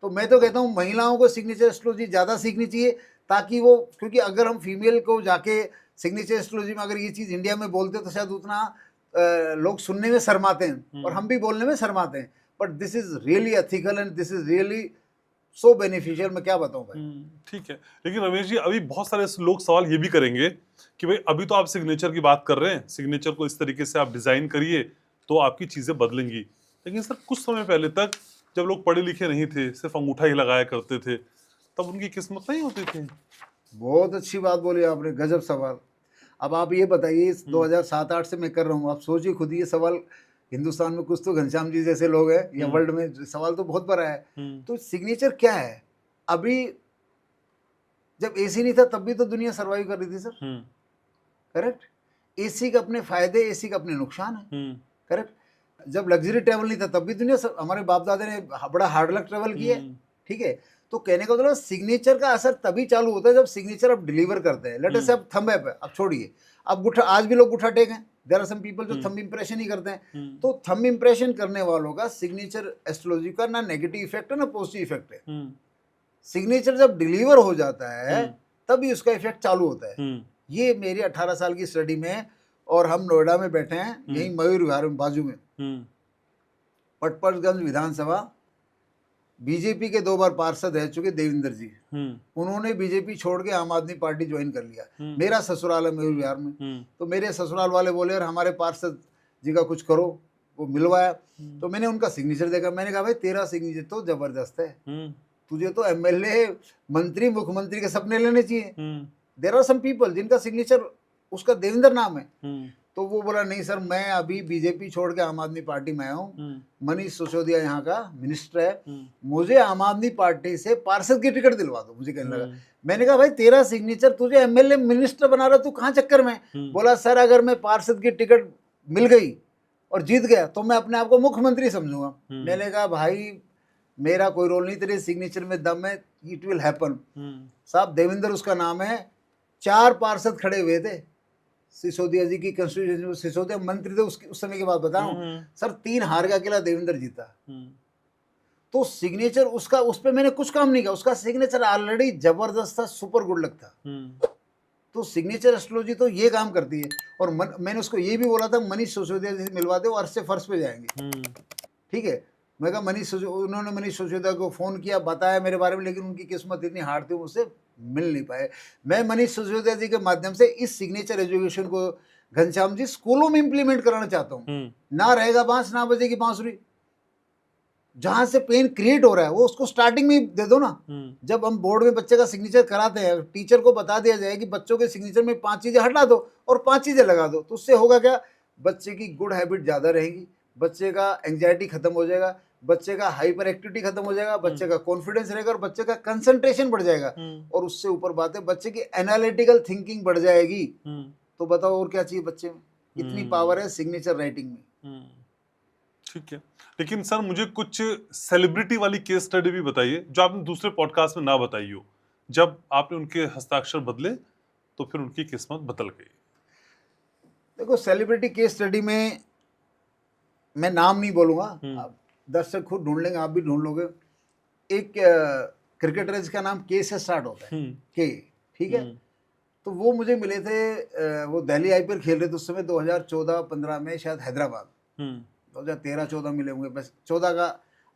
तो मैं तो कहता हूँ महिलाओं को सिग्नेचर एस्ट्रोलॉजी ज़्यादा सीखनी चाहिए, ताकि वो, क्योंकि अगर हम फीमेल को जाके सिग्नेचर एस्ट्रोलॉजी में अगर ये चीज़ इंडिया में बोलते तो शायद उतना लोग सुनने में शर्माते हैं और हम भी बोलने में शर्माते हैं, but this is really ethical and this is really so beneficial. मैं क्या बताऊं भाई। ठीक है, लेकिन रमेश जी अभी बहुत सारे लोग सवाल ये भी करेंगे कि भाई अभी तो आप सिग्नेचर की बात कर रहे हैं, सिग्नेचर को इस तरीके से आप डिजाइन करिए तो आपकी चीजें बदलेंगी, लेकिन सर कुछ समय पहले तक जब लोग पढ़े लिखे नहीं थे, सिर्फ अंगूठा ही लगाया करते थे, तब उनकी किस्मत नहीं होती थी। बहुत अच्छी बात बोली आपने, गजब सवाल। अब आप ये बताइए, 2007-8 से मैं कर रहा हूँ, आप सोचिए खुद, ये सवाल हिंदुस्तान में कुछ तो घनश्याम जी जैसे लोग हैं या वर्ल्ड में सवाल तो बहुत बड़ा है। तो सिग्नेचर क्या है? अभी जब एसी नहीं था तब भी तो दुनिया सर्वाइव कर रही थी सर, करेक्ट? एसी के अपने फायदे, एसी का अपने नुकसान है, करेक्ट? जब लग्जरी ट्रेवल नहीं था तब भी दुनिया, हमारे बाप दादा ने बड़ा हार्ड लक ट्रेवल किया, ठीक है? तो कहने का मतलब सिग्नेचर का असर तभी चालू होता है जब सिग्नेचर आप डिलीवर करते हैं। लेट अस से आप थंब ऐप है, अब छोड़िए, अब गुठा, आज भी लोग गुठा टेक हैं, देयर आर सम पीपल जो थंब इंप्रेशन ही करते हैं। तो थंब इंप्रेशन करने वालों का सिग्नेचर एस्ट्रोलॉजी का ना नेगेटिव इफेक्ट है ना पॉजिटिव इफेक्ट है। सिग्नेचर जब डिलीवर हो जाता है तभी उसका इफेक्ट चालू होता है। ये मेरी 18 साल की स्टडी में, और हम नोएडा में बैठे हैं, यही मयूर विहार में बाजू में, पटपर्सगंज विधानसभा, बीजेपी के 2 बार पार्षद रह चुके देवेंद्र जी, उन्होंने बीजेपी छोड़ के आम आदमी पार्टी ज्वाइन कर लिया। मेरा ससुराल है मयूर विहार में, तो मेरे ससुराल वाले बोले यार हमारे पार्षद जी का कुछ करो, वो मिलवाया। तो मैंने उनका सिग्नेचर देखा, मैंने कहा भाई तेरा सिग्नेचर तो जबरदस्त है, तुझे तो एमएलए मंत्री मुख्यमंत्री के सपने लेने चाहिए। देयर आर सम पीपल जिनका सिग्नेचर उसका देवेंद्र नाम है। तो वो बोला नहीं सर, मैं अभी बीजेपी छोड़ के आम आदमी पार्टी में आया हूँ, मनीष सिसोदिया यहाँ का मिनिस्टर है, मुझे आम आदमी पार्टी से पार्षद की टिकट दिलवा दो। मुझे कहने लगा, मैंने कहा भाई तेरा सिग्नेचर तुझे एमएलए मिनिस्टर बना रहा, तू कहाँ चक्कर में। बोला सर अगर मैं पार्षद की टिकट मिल गई और जीत गया तो मैं अपने आप को मुख्यमंत्री समझूंगा। मैंने कहा भाई मेरा कोई रोल नहीं, तेरे सिग्नेचर में दम है, इट विल हैपन। साहब देवेंद्र उसका नाम है, 4 पार्षद खड़े हुए थे सिसोदिया जी की कंस्टिट्यूशन में, सिसोदिया मंत्री थे उस समय की बात बता रहा हूँ सर, 3 हार के अकेला देवेंद्र जीता। तो सिग्नेचर उसका, उस पर मैंने कुछ काम नहीं किया, उसका सिग्नेचर ऑलरेडी जबरदस्त था, सुपर गुड लगता। तो सिग्नेचर एस्ट्रोलॉजी तो ये काम करती है। और मैंने उसको ये भी बोला था मनीष सिसोदिया जी से मिलवा दो, अर्श से फर्श पे जाएंगे। ठीक है, मैं कहा उन्होंने मनीष सिसोदिया को फ़ोन किया, बताया मेरे बारे में, लेकिन उनकी किस्मत इतनी हार्ड थी मुझसे मिल नहीं पाए। मैं मनीष सिसोदिया जी के माध्यम से इस सिग्नेचर एजुकेशन को घनश्याम जी स्कूलों में इंप्लीमेंट कराना चाहता हूँ। ना रहेगा बांस ना बजेगी बांसुरी। जहां से पेन क्रिएट हो रहा है वो उसको स्टार्टिंग में दे दो ना। जब हम बोर्ड में बच्चे का सिग्नेचर कराते हैं, टीचर को बता दिया जाए कि बच्चों के सिग्नेचर में 5 चीजें हटा दो और 5 चीजें लगा दो, तो उससे होगा क्या, बच्चे की गुड हैबिट ज्यादा रहेगी, बच्चे का एंग्जाइटी खत्म हो जाएगा, बच्चे का हाइपर एक्टिविटी खत्म हो जाएगा, बच्चे का कॉन्फिडेंस रहेगा और बच्चे का कंसंट्रेशन बढ़ जाएगा। और उससे ऊपर बात है बच्चे की एनालिटिकल थिंकिंग बढ़ जाएगी। तो बताओ और क्या चाहिए बच्चे में, इतनी पावर है सिग्नेचर राइटिंग में। ठीक है, लेकिन सर मुझे कुछ सेलिब्रिटी वाली केस स्टडी भी बताइए जो आपने दूसरे पॉडकास्ट में ना बताई हो, जब आपने उनके हस्ताक्षर बदले तो फिर उनकी किस्मत बदल गई। देखो सेलिब्रिटी केस स्टडी में मैं नाम नहीं बोलूंगा, आप दर्शक खुद ढूंढ लेंगे, आप भी ढूंढ लोगे। एक क्रिकेटर जिसका नाम के से स्टार्ट होता है, के, ठीक है। तो वो मुझे मिले थे, वो दिल्ली आईपीएल खेल रहे थे उस समय 2014-15 में, शायद हैदराबाद। 2013-14 मिले होंगे, बस 14 का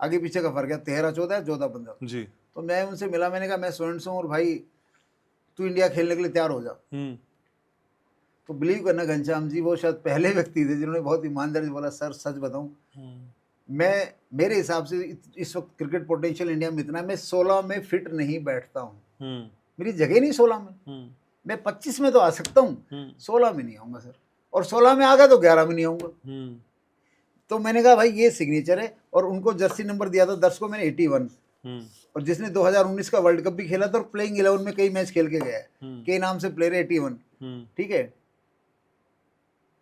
आगे पीछे का फर्क है, 13-14 14-15 जी। तो मैं उनसे मिला, मैंने कहा मैं स्टूडेंट हूँ और भाई तू इंडिया खेलने के लिए तैयार हो जा। तो बिलीव करना घनश्याम जी, वो शायद पहले व्यक्ति थे जिन्होंने बहुत ईमानदारी से बोला सर सच बताऊं, मैं मेरे हिसाब से इस वक्त क्रिकेट पोटेंशियल इंडिया में इतना है, मैं 16 में फिट नहीं बैठता हूँ, मेरी जगह नहीं 16 में। मैं 25 में तो आ सकता हूँ, 16 में नहीं आऊँगा सर, और 16 में आ गया तो 11 में नहीं आऊँगा। तो मैंने कहा भाई ये सिग्नेचर है, और उनको जर्सी नंबर दिया था दर्शकों मैंने 81, और जिसने 2019 का वर्ल्ड कप भी खेला था और प्लेइंग 11 में कई मैच खेल के गया है, के नाम से प्लेयर 81, ठीक है।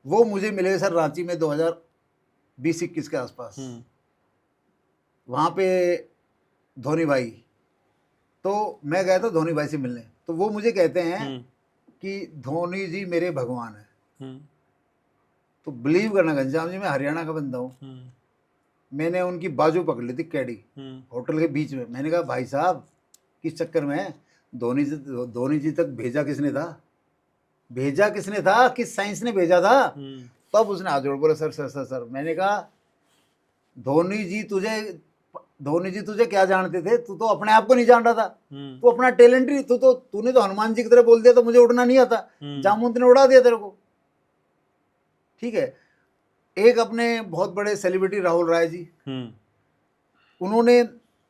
वो मुझे मिले सर रांची में 2020-21 के आसपास, वहाँ पे धोनी भाई, तो मैं गया था धोनी भाई से मिलने, तो वो मुझे कहते हैं कि धोनी जी मेरे भगवान है। तो बिलीव करना घनश्याम जी, मैं हरियाणा का बंदा हूँ, मैंने उनकी बाजू पकड़ ली थी कैडी होटल के बीच में। मैंने कहा भाई साहब किस चक्कर में है, धोनी जी तक भेजा किसने था, भेजा किसने था, किस साइंस ने भेजा था। तब उसने हाथ जोड़ बोला सर सर सर सर। मैंने कहा धोनी जी तुझे क्या जानते थे, तू तो अपने आप को नहीं जान रहा था, तू अपना टैलेंट ही, तूने तो हनुमान जी की तरह बोल दिया था मुझे उड़ना नहीं आता, जामुन ने उड़ा दिया तेरे को, ठीक है। एक अपने बहुत बड़े सेलिब्रिटी राहुल राय जी, उन्होंने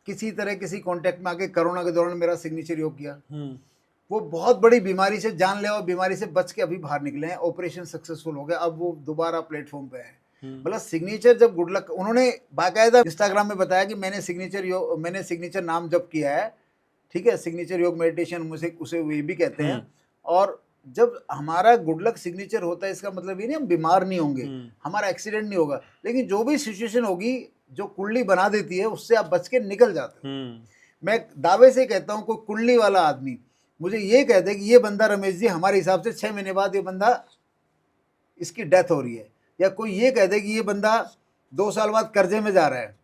किसी तरह किसी कांटेक्ट में आके कोरोना के दौरान मेरा सिग्नेचर योग किया। वो बहुत बड़ी बीमारी से, जानलेवा बीमारी से बच के अभी बाहर निकले हैं, ऑपरेशन सक्सेसफुल हो गया, अब वो दोबारा प्लेटफॉर्म पे है। मतलब सिग्नेचर जब गुड लक, उन्होंने बाकायदा इंस्टाग्राम में बताया कि मैंने सिग्नेचर नाम जब किया है, ठीक है, सिग्नेचर योग मेडिटेशन मुझे उसे वे भी कहते हैं। और जब हमारा गुड लक सिग्नेचर होता है, इसका मतलब ये नहीं हम बीमार नहीं होंगे, हमारा एक्सीडेंट नहीं होगा, लेकिन जो भी सिचुएशन होगी जो कुंडली बना देती है उससे आप बच के निकल जाते हो। मैं दावे से कहता हूँ, कोई कुंडली वाला आदमी मुझे ये कहते हैं कि ये बंदा रमेश जी हमारे हिसाब से 6 महीने बाद ये बंदा इसकी डेथ हो रही है, या कोई ये कहते हैं कि ये बंदा 2 साल बाद कर्जे में जा रहा है,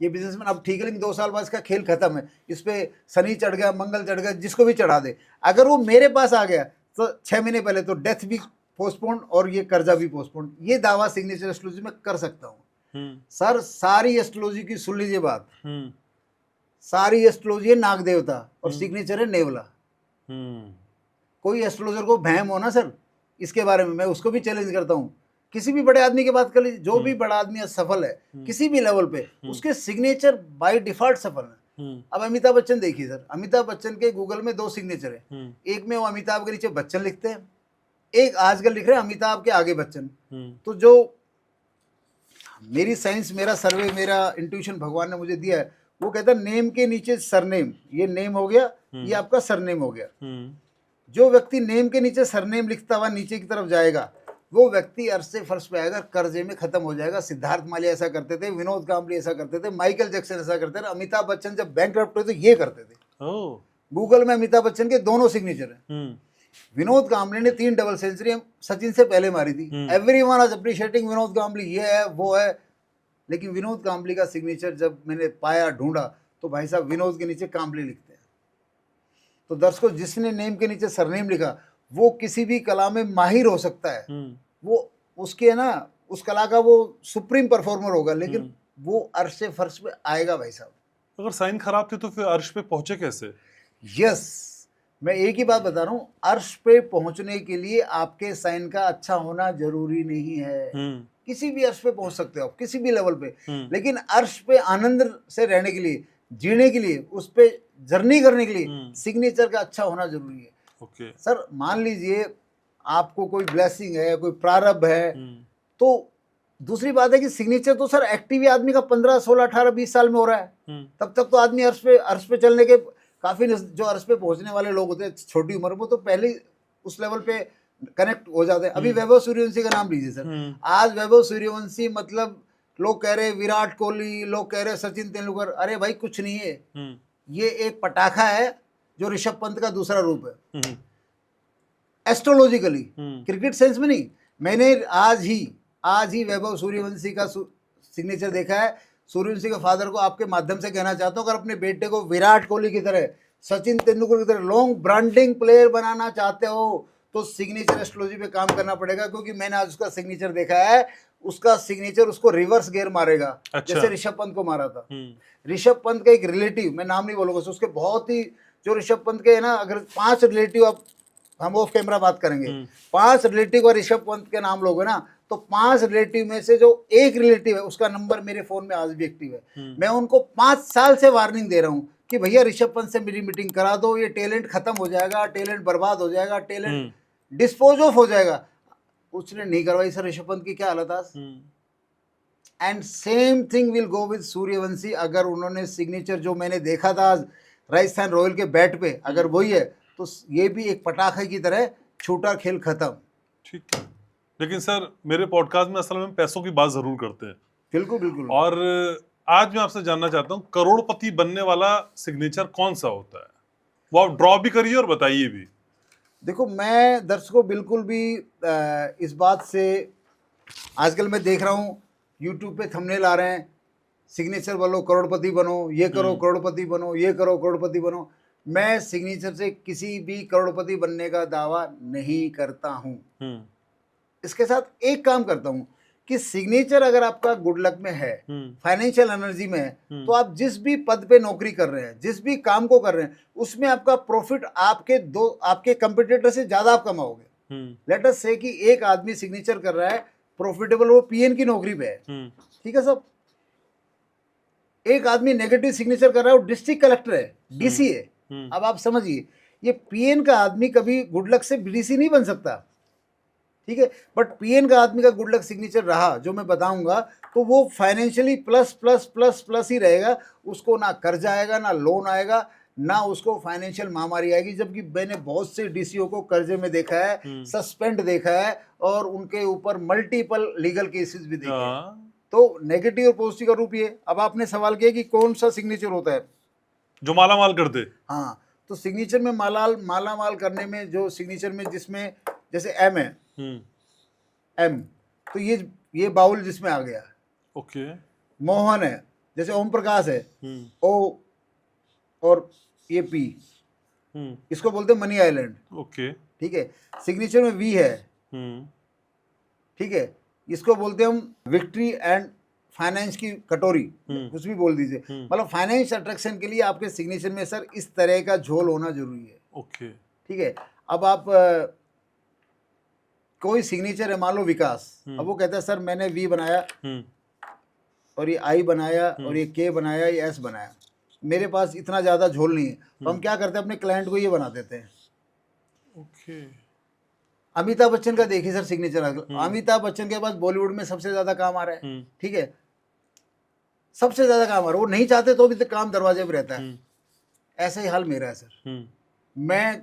ये बिजनेसमैन अब ठीक है लेकिन 2 साल बाद इसका खेल खत्म है, इस पे शनि चढ़ गया, मंगल चढ़ गया, जिसको भी चढ़ा दे, अगर वो मेरे पास आ गया तो 6 महीने पहले तो डेथ भी पोस्टपोन और ये कर्जा भी पोस्टपोन। ये दावा सिग्नेचर एस्ट्रोलॉजी में कर सकता हूँ। सर सारी एस्ट्रोलॉजी की सुन लीजिए बात, सारी एस्ट्रोलॉजी है नाग देवता और सिग्नेचर है नेवला। कोई एस्ट्रोलॉजर को भैम हो ना सर इसके बारे में, मैं उसको भी चैलेंज करता हूँ। किसी भी बड़े आदमी की बात कर लीजिए, जो भी बड़ा आदमी सफल है किसी भी लेवल पे, उसके सिग्नेचर बाय डिफॉल्ट सफल है। अब अमिताभ बच्चन देखिए सर, अमिताभ बच्चन के गूगल में 2 सिग्नेचर है, एक में वो अमिताभ के नीचे बच्चन लिखते हैं, एक आजकल लिख रहे हैं अमिताभ के आगे बच्चन। तो जो मेरी साइंस, मेरा सर्वे, मेरा इंट्यूशन भगवान ने मुझे दिया है, वो कहता है नेम के नीचे सरनेम, ये नेम हो गया, ये आपका सरनेम हो गया। जो व्यक्ति नेम के नीचे सरनेम लिखता हुआ नीचे की तरफ जाएगा, वो व्यक्ति अर्श से फर्श पे आएगा, कर्जे में खत्म हो जाएगा। सिद्धार्थ मालिया ऐसा करते थे, विनोद कांबली ऐसा करते थे, माइकल जैक्सन ऐसा करते थे, अमिताभ बच्चन जब बैंकक्रप्ट हुए तो ये करते थे। गूगल में अमिताभ बच्चन के दोनों सिग्नेचर हैं। विनोद कांबली ने 3 डबल सेंचुरी सचिन से पहले मारी थी। Everyone was appreciating Vinod Kambli, ये है वो है, लेकिन विनोद कांबली का सिग्नेचर जब मैंने पाया, ढूंढा, तो भाई साहब विनोद के नीचे कांबली लिखते हैं। तो दर्शकों, जिसने नेम के नीचे सरनेम लिखा वो किसी भी कला में माहिर हो सकता है, वो उसके ना उस कला का वो सुप्रीम परफॉर्मर होगा, लेकिन वो अर्श से फर्श पे आएगा भाई साहब। अगर साइन खराब थी तो फिर अर्श पे पहुंचे कैसे? यस, मैं एक ही बात बता रहा हूँ, अर्श पे पहुंचने के लिए आपके साइन का अच्छा होना जरूरी नहीं है। किसी भी अर्श पे पहुंच सकते हो आप, किसी भी लेवल पे, लेकिन अर्श पे आनंद से रहने के लिए, जीने के लिए, उस पे जर्नी करने के लिए सिग्नेचर का अच्छा होना जरूरी है। ओके सर, मान लीजिए आपको कोई ब्लेसिंग है, कोई प्रारब्ध है, तो दूसरी बात है कि सिग्नेचर तो सर एक्टिव आदमी का 15, 16, 18, 20 साल में हो रहा है, तब तक तो आदमी अर्श पे चलने के काफी, जो अर्श पे पहुंचने वाले लोग होते हैं छोटी उम्र में, तो पहले उस लेवल पे कनेक्ट हो जाते हैं। अभी वैभव सूर्यवंशी का नाम लीजिए सर, आज वैभव सूर्यवंशी मतलब लोग कह रहे विराट कोहली, लोग कह रहे सचिन तेंदुलकर, अरे भाई कुछ नहीं है, ये एक पटाखा है जो ऋषभ पंत का दूसरा रूप है। एस्ट्रोलॉजिकली, क्रिकेट सेंस में नहीं। मैंने आज ही वैभव सूर्यवंशी का सिग्नेचर देखा है। सूर्यवंशी के फादर को आपके माध्यम से कहना चाहता हूँ, अगर अपने बेटे को विराट कोहली की तरह, सचिन तेंदुलकर की तरह लॉन्ग ब्रांडिंग प्लेयर बनाना चाहते हो तो सिग्नेचर एस्ट्रोलॉजी पे काम करना पड़ेगा, क्योंकि मैंने आज उसका सिग्नेचर देखा है। उसका सिग्नेचर उसको रिवर्स गियर मारेगा। अच्छा। जैसे ऋषभ पंत को मारा था। ऋषभ पंत का एक रिलेटिव, मैं नाम नहीं बोलूंगा, उसके बहुत ही, जो ऋषभ पंत के है ना, अगर 5 रिलेटिव, अब हम ऑफ कैमरा बात करेंगे, 5 रिलेटिव और ऋषभ पंत के नाम लोगे ना, तो 5 रिलेटिव में से जो एक रिलेटिव है उसका नंबर मेरे फोन में आज भी एक्टिव है। मैं उनको 5 साल से वार्निंग दे रहा हूँ कि भैया ऋषभ पंत से मेरी मीटिंग करा दो, ये टैलेंट खत्म हो जाएगा, टैलेंट बर्बाद हो जाएगा, टैलेंट डिस्पोज ऑफ हो जाएगा। उसने नहीं करवाई सर। ऋषभ पंत की क्या हालत आज। And same thing will go with Suryavanshi. अगर उन्होंने सिग्नेचर जो मैंने देखा था आज राजस्थान रॉयल के बैट पे, अगर वही है तो ये भी एक पटाखे की तरह छूटा खेल खत्म। ठीक है, लेकिन सर मेरे पॉडकास्ट में असल में पैसों की बात जरूर करते हैं। बिल्कुल बिल्कुल। और आज मैं आपसे जानना चाहता हूँ, करोड़पति बनने वाला सिग्नेचर कौन सा होता है, वो आप ड्रॉ भी करिए और बताइए भी। देखो, मैं दर्शकों बिल्कुल भी इस बात से, आजकल मैं देख रहा हूँ यूट्यूब पे थंबनेल आ रहे हैं, सिग्नेचर बोलो करोड़पति बनो, ये करो करोड़पति बनो, ये करो करोड़पति बनो। मैं सिग्नेचर से किसी भी करोड़पति बनने का दावा नहीं करता हूँ। इसके साथ एक काम करता हूँ कि सिग्नेचर अगर आपका गुड लक में है, फाइनेंशियल एनर्जी में है, तो आप जिस भी पद पे नौकरी कर रहे हैं, जिस भी काम को कर रहे हैं, उसमें आपका प्रॉफिट आपके कंपटीटर से ज्यादा आप कमाओगे। लेट अस से कि एक आदमी सिग्नेचर कर रहा है प्रॉफिटेबल, वो पीएन की नौकरी पे है, ठीक है सब। एक आदमी नेगेटिव सिग्नेचर कर रहा है, वो डिस्ट्रिक्ट कलेक्टर है, डीसी है। अब आप समझिए, ये पीएन का आदमी कभी गुड लक से डीसी नहीं बन सकता, ठीक है, बट पीएन का आदमी का गुड लक सिग्नेचर रहा जो मैं बताऊंगा, तो वो financially plus plus plus plus ही रहेगा। उसको ना कर्जा आएगा, ना लोन आएगा, ना उसको फाइनेंशियल महामारी आएगी। जबकि मैंने बहुत से डीसीओ को कर्जे में देखा है, सस्पेंड देखा है, और उनके ऊपर मल्टीपल लीगल केसेस भी देखे हैं। तो नेगेटिव और पॉजिटिव का रूप ये। अब आपने सवाल किया कि कौन सा सिग्नेचर होता है जो माला माल कर दे। हाँ, तो सिग्नेचर में माला माल करने में, जो सिग्नेचर में जिसमें जैसे एम है, एम, तो ये बाउल जिसमें आ गया, ओके। मोहन है, जैसे ओम प्रकाश है, ओ, और ये पी, इसको बोलते हैं मनी आइलैंड, ओके, ठीक है। सिग्नेचर में वी है, ठीक है, इसको बोलते हैं हम विक्ट्री एंड फाइनेंस की कटोरी, कुछ भी बोल दीजिए, मतलब फाइनेंस अट्रैक्शन के लिए आपके सिग्नेचर में सर इस तरह का झोल होना जरूरी है। ओके। ठीक है। अब आप कोई सिग्नेचर है, मान लो विकास, अब वो कहता है सर मैंने वी बनाया और ये आई बनाया और ये के बनाया, ये एस बनाया, मेरे पास इतना ज्यादा झोल नहीं है, तो हम क्या करते हैं अपने क्लाइंट को ये बना देते हैं। ओके। अमिताभ बच्चन का देखिए सर सिग्नेचर, अमिताभ बच्चन के पास बॉलीवुड में सबसे ज्यादा काम आ रहा है, ठीक है, सबसे ज्यादा काम आ रहा है, वो नहीं चाहते तो भी तो काम दरवाजे पे रहता है। ऐसा ही हाल मेरा है सर। मैं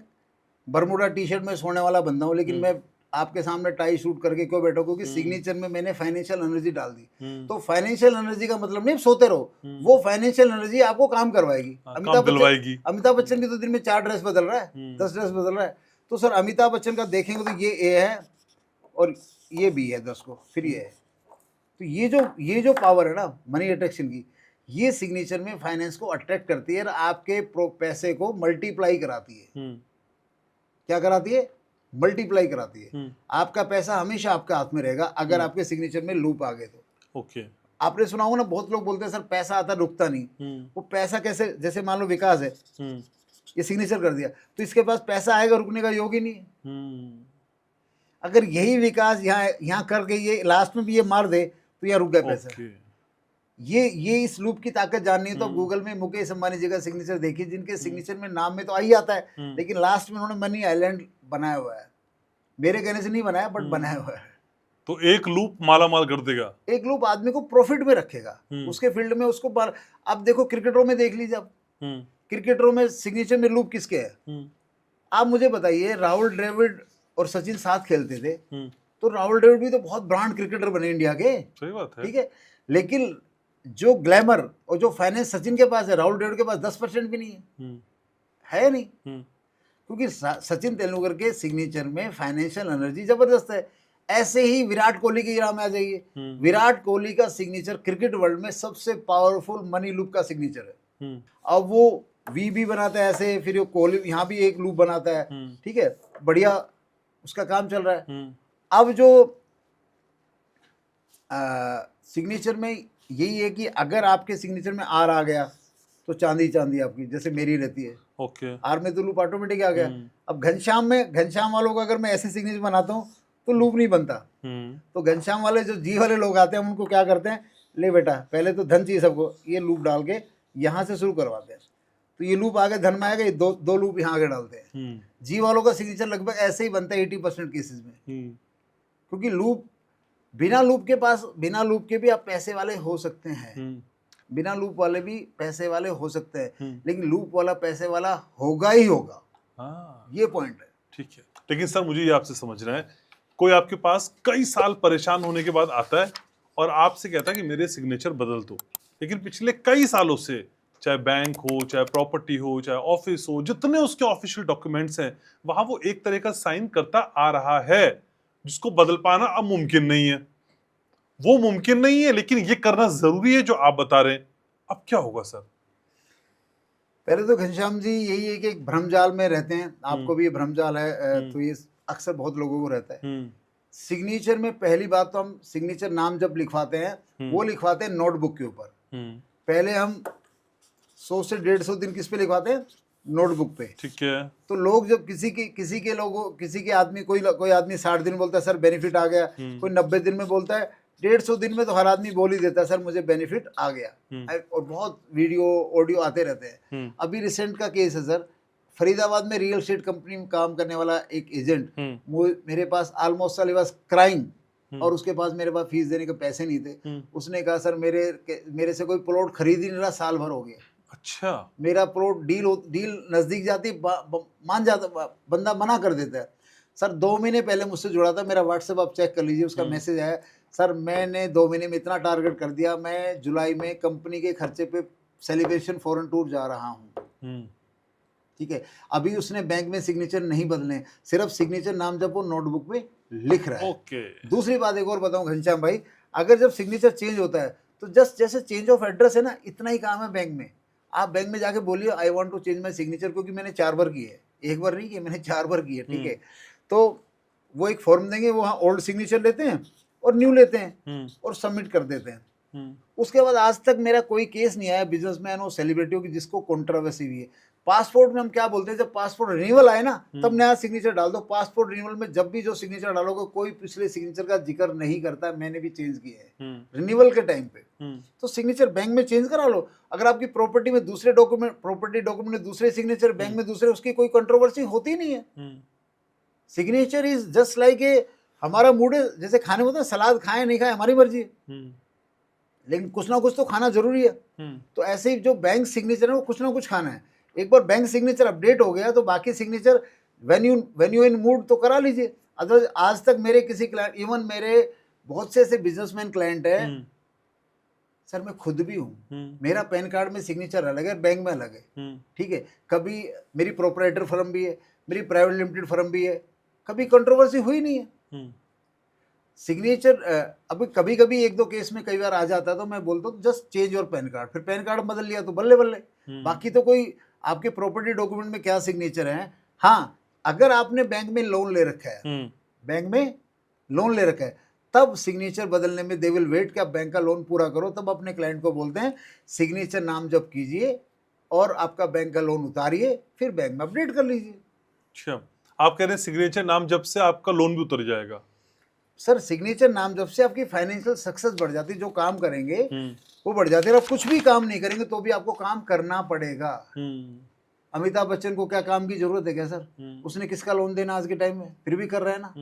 बरमूडा टी शर्ट में सोने वाला बंदा हूँ, लेकिन मैं आपके सामने टाई शूट करके क्यों बैठा, क्योंकि सिग्नेचर में मैंने फाइनेंशियल एनर्जी डाल दी। तो फाइनेंशियल एनर्जी का मतलब नहीं सोते रहो, वो फाइनेंशियल एनर्जी आपको काम करवाएगी। अमिताभ बच्चन की तो दिन में 4 ड्रेस बदल रहा है, 10 ड्रेस बदल रहा है। तो सर अमिताभ बच्चन का देखेंगे तो ये ए है और ये बी है 10 को, फिर ये है। तो ये जो पावर है ना मनी अट्रैक्शन की, ये सिग्नेचर में फाइनेंस को अट्रैक्ट करती है और आपके पैसे को मल्टीप्लाई कराती है। क्या कराती है? मल्टीप्लाई कराती है। आपका पैसा हमेशा आपके हाथ में रहेगा अगर आपके सिग्नेचर में लूप आ गए तो। ओके। आपने सुना होगा ना, बहुत लोग बोलते हैं सर पैसा आता रुकता नहीं। वो पैसा कैसे, जैसे मान लो विकास है, ये सिग्नेचर कर दिया तो इसके पास पैसा आएगा, रुकने का योग ही नहीं है। अगर यही विकास यहाँ करके ये लास्ट में भी ये मार दे तो यहाँ रुक गया पैसा। ये इस लूप की ताकत जाननी है तो गूगल में मुकेश अंबानी जी का सिग्नेचर देखिए, जिनके सिग्नेचर में नाम में तो आ ही आता है, लेकिन लास्ट में उन्होंने मनी आइलैंड बनाया हुआ है। मेरे कहने से नहीं बनाया, बट बनाया हुआ है। तो एक लूप माला माल कर देगा, एक लूप आदमी को प्रॉफिट में रखेगा उसके फील्ड में, उसको अब देखो क्रिकेटरों में देख लीजिए, अब क्रिकेटरों में सिग्नेचर में लूप किसके है? आप मुझे बताइए, राहुल द्रविड़ और सचिन साथ खेलते थे, तो राहुल द्रविड़ भी तो बहुत ब्रांड क्रिकेटर बने इंडिया के, सही बात है, ठीक है, लेकिन जो ग्लैमर और जो फाइनेंस सचिन के पास है, राहुल द्रविड़ के पास 10% भी नहीं है नहीं, क्योंकि सचिन तेंदुलकर के सिग्नेचर में फाइनेंशियल एनर्जी जबरदस्त है। ऐसे ही विराट कोहली की नाम में आ जाइए, विराट कोहली का सिग्नेचर क्रिकेट वर्ल्ड में सबसे पावरफुल मनी लूप का सिग्नेचर है। अब वो वी भी बनाता है ऐसे, फिर कोहली यहाँ भी एक लूप बनाता है, ठीक है, बढ़िया उसका काम चल रहा है। अब जो सिग्नेचर में यही है कि अगर आपके सिग्नेचर में आर आ गया तो चांदी चांदी आपकी, जैसे मेरी रहती है, ओके, आर में तो लूप ऑटोमेटिक आ गया। अब घनश्याम वालों का अगर मैं ऐसे सिग्नेचर बनाता हूँ तो लूप नहीं बनता। तो घनश्याम वाले जो जी वाले लोग आते हैं, उनको क्या करते हैं, ले बेटा पहले तो धन चाहिए सबको, ये लूप डाल के यहाँ से शुरू करवाते हैं, तो ये लूप आगे धन में आएगा, ये दो लूप यहाँ आगे डालते हैं। जी वालों का सिग्नेचर लगभग ऐसे ही बनता है 80% केसेस में, क्योंकि लूप बिना लूप के भी आप पैसे वाले हो सकते हैं, बिना लूप वाले भी पैसे वाले हो सकते हैं, लेकिन लूप वाला पैसे वाला होगा ही होगा। ये पॉइंट है। ठीक है, लेकिन सर मुझे ये आपसे समझना है, कोई आपके पास कई साल परेशान होने के बाद आता है और आपसे कहता है कि मेरे सिग्नेचर बदल दो, लेकिन पिछले कई सालों से चाहे बैंक हो, चाहे प्रॉपर्टी हो, चाहे ऑफिस हो, जितने उसके ऑफिशियल डॉक्यूमेंट्स हैं, वहां वो एक तरह का साइन करता आ रहा है, जिसको बदल पाना अब मुमकिन नहीं है। वो मुमकिन नहीं है, लेकिन ये करना जरूरी है जो आप बता रहे हैं। अब क्या होगा सर? पहले तो घनश्याम जी यही है कि एक भ्रमजाल में रहते हैं, आपको भी ये भ्रमजाल है, तो ये अक्सर बहुत लोगों को रहता है। सिग्नेचर में पहली बात तो हम सिग्नेचर नाम जब लिखवाते हैं वो लिखवाते हैं नोटबुक के ऊपर। पहले हम 100 से 150 दिन किस पे लिखवाते हैं? नोटबुक पे, ठीक है। तो लोग जब किसी के आदमी कोई आदमी 60 दिन बोलता है सर बेनिफिट आ गया, कोई 90 दिन में बोलता है, 150 दिन में तो हर आदमी बोल ही देता है सर मुझे बेनिफिट आ गया, और बहुत वीडियो ऑडियो आते रहते हैं। अभी रिसेंट का केस है सर, फरीदाबाद में रियल एस्टेट कंपनी में काम करने वाला एक एजेंट मेरे पास ऑलमोस्ट वाज क्राइंग, और उसके पास मेरे पास फीस देने के पैसे नहीं थे। उसने कहा सर मेरे से कोई प्लॉट खरीद ही नहीं रहा, साल भर हो गया। अच्छा, मेरा प्लॉट डील नजदीक जाती मान जाता, बंदा मना कर देता है। सर 2 महीने पहले मुझसे जुड़ा था, मेरा व्हाट्सएप आप चेक कर लीजिए, उसका मैसेज आया, सर मैंने 2 महीने में इतना टारगेट कर दिया, मैं जुलाई में कंपनी के खर्चे पे सेलिब्रेशन फॉरेन टूर जा रहा हूँ। ठीक है, अभी उसने बैंक में सिग्नेचर नहीं बदले, सिर्फ सिग्नेचर नाम जब वो नोटबुक में लिख रहा है। ओके। दूसरी बात एक और बताऊं घनश्याम भाई, अगर जब सिग्नेचर चेंज होता है तो जस्ट जैसे चेंज ऑफ एड्रेस है ना, इतना ही काम है बैंक में। आप बैंक में जाके बोलिए I want to change my signature, क्योंकि मैंने 4 बार की है, एक बार नहीं की, मैंने 4 बार की है, ठीक है। तो वो एक फॉर्म देंगे, वहाँ ओल्ड सिग्नेचर लेते हैं और न्यू लेते हैं और सबमिट कर देते हैं। उसके बाद आज तक मेरा कोई केस नहीं आया बिजनेसमैन और सेलिब्रिटियों की जिसको कंट्रोवर्सी हुई है। पासपोर्ट में हम क्या बोलते हैं, जब पासपोर्ट रिन्यूअल आए ना तब नया सिग्नेचर डाल दो। पासपोर्ट रिन्यूअल में जब भी जो सिग्नेचर डालोगे कोई पिछले सिग्नेचर का जिक्र नहीं करता, मैंने भी चेंज किया है रिन्यूअल के टाइम पे। तो सिग्नेचर बैंक में चेंज करा लो। अगर आपकी प्रॉपर्टी में दूसरे डॉक्यूमेंट, प्रॉपर्टी डॉक्यूमेंट में दूसरे सिग्नेचर, बैंक में दूसरे, उसकी कोई कंट्रोवर्सी होती नहीं है। Signature is just like a, हमारा मूड है, जैसे खाने में होता है सलाद खाए नहीं खाए हमारी मर्जी है, लेकिन कुछ ना कुछ तो खाना जरूरी है। तो ऐसे ही जो बैंक सिग्नेचर है वो कुछ ना कुछ खाना है। एक बार बैंक सिग्नेचर अपडेट हो गया तो बाकी signature when you in mood तो करा लीजिए। अदरवाइज आज तक मेरे किसी क्लाइंट, इवन मेरे बहुत से ऐसे बिजनेसमैन क्लाइंट है सर, मैं खुद भी हूँ, मेरा पैन कार्ड में सिग्नेचर अलग है, बैंक में अलग है, ठीक है। कभी मेरी प्रोपराइटर फर्म भी है, मेरी प्राइवेट लिमिटेड फर्म भी है, कभी कंट्रोवर्सी हुई नहीं है। सिग्नेचर अभी कभी कभी एक दो केस में कई बार आ जाता है तो मैं बोलता हूँ just change your pan card, फिर पैन कार्ड बदल लिया तो बल्ले बल्ले। बाकी तो कोई आपके प्रॉपर्टी डॉक्यूमेंट में क्या सिग्नेचर है। हाँ, अगर आपने बैंक में लोन ले रखा है, बैंक में लोन ले रखा है, तब सिग्नेचर बदलने में दे विल वेट कि आप बैंक का लोन पूरा करो, तब अपने क्लाइंट को बोलते हैं सिग्नेचर नाम जब कीजिए और आपका बैंक का लोन उतारिए, फिर बैंक में अपडेट कर लीजिए। अच्छा, आप कह रहे हैं सिग्नेचर नाम जब से आपका लोन भी उतर जाएगा? सर सिग्नेचर नाम जब से आपकी फाइनेंशियल सक्सेस बढ़ जाती है, जो काम करेंगे वो बढ़ जाते हैं। आप कुछ भी काम नहीं करेंगे तो भी आपको काम करना पड़ेगा। अमिताभ बच्चन को क्या काम की जरूरत है क्या सर? उसने किसका लोन देना आज के टाइम में, फिर भी कर रहे हैं ना।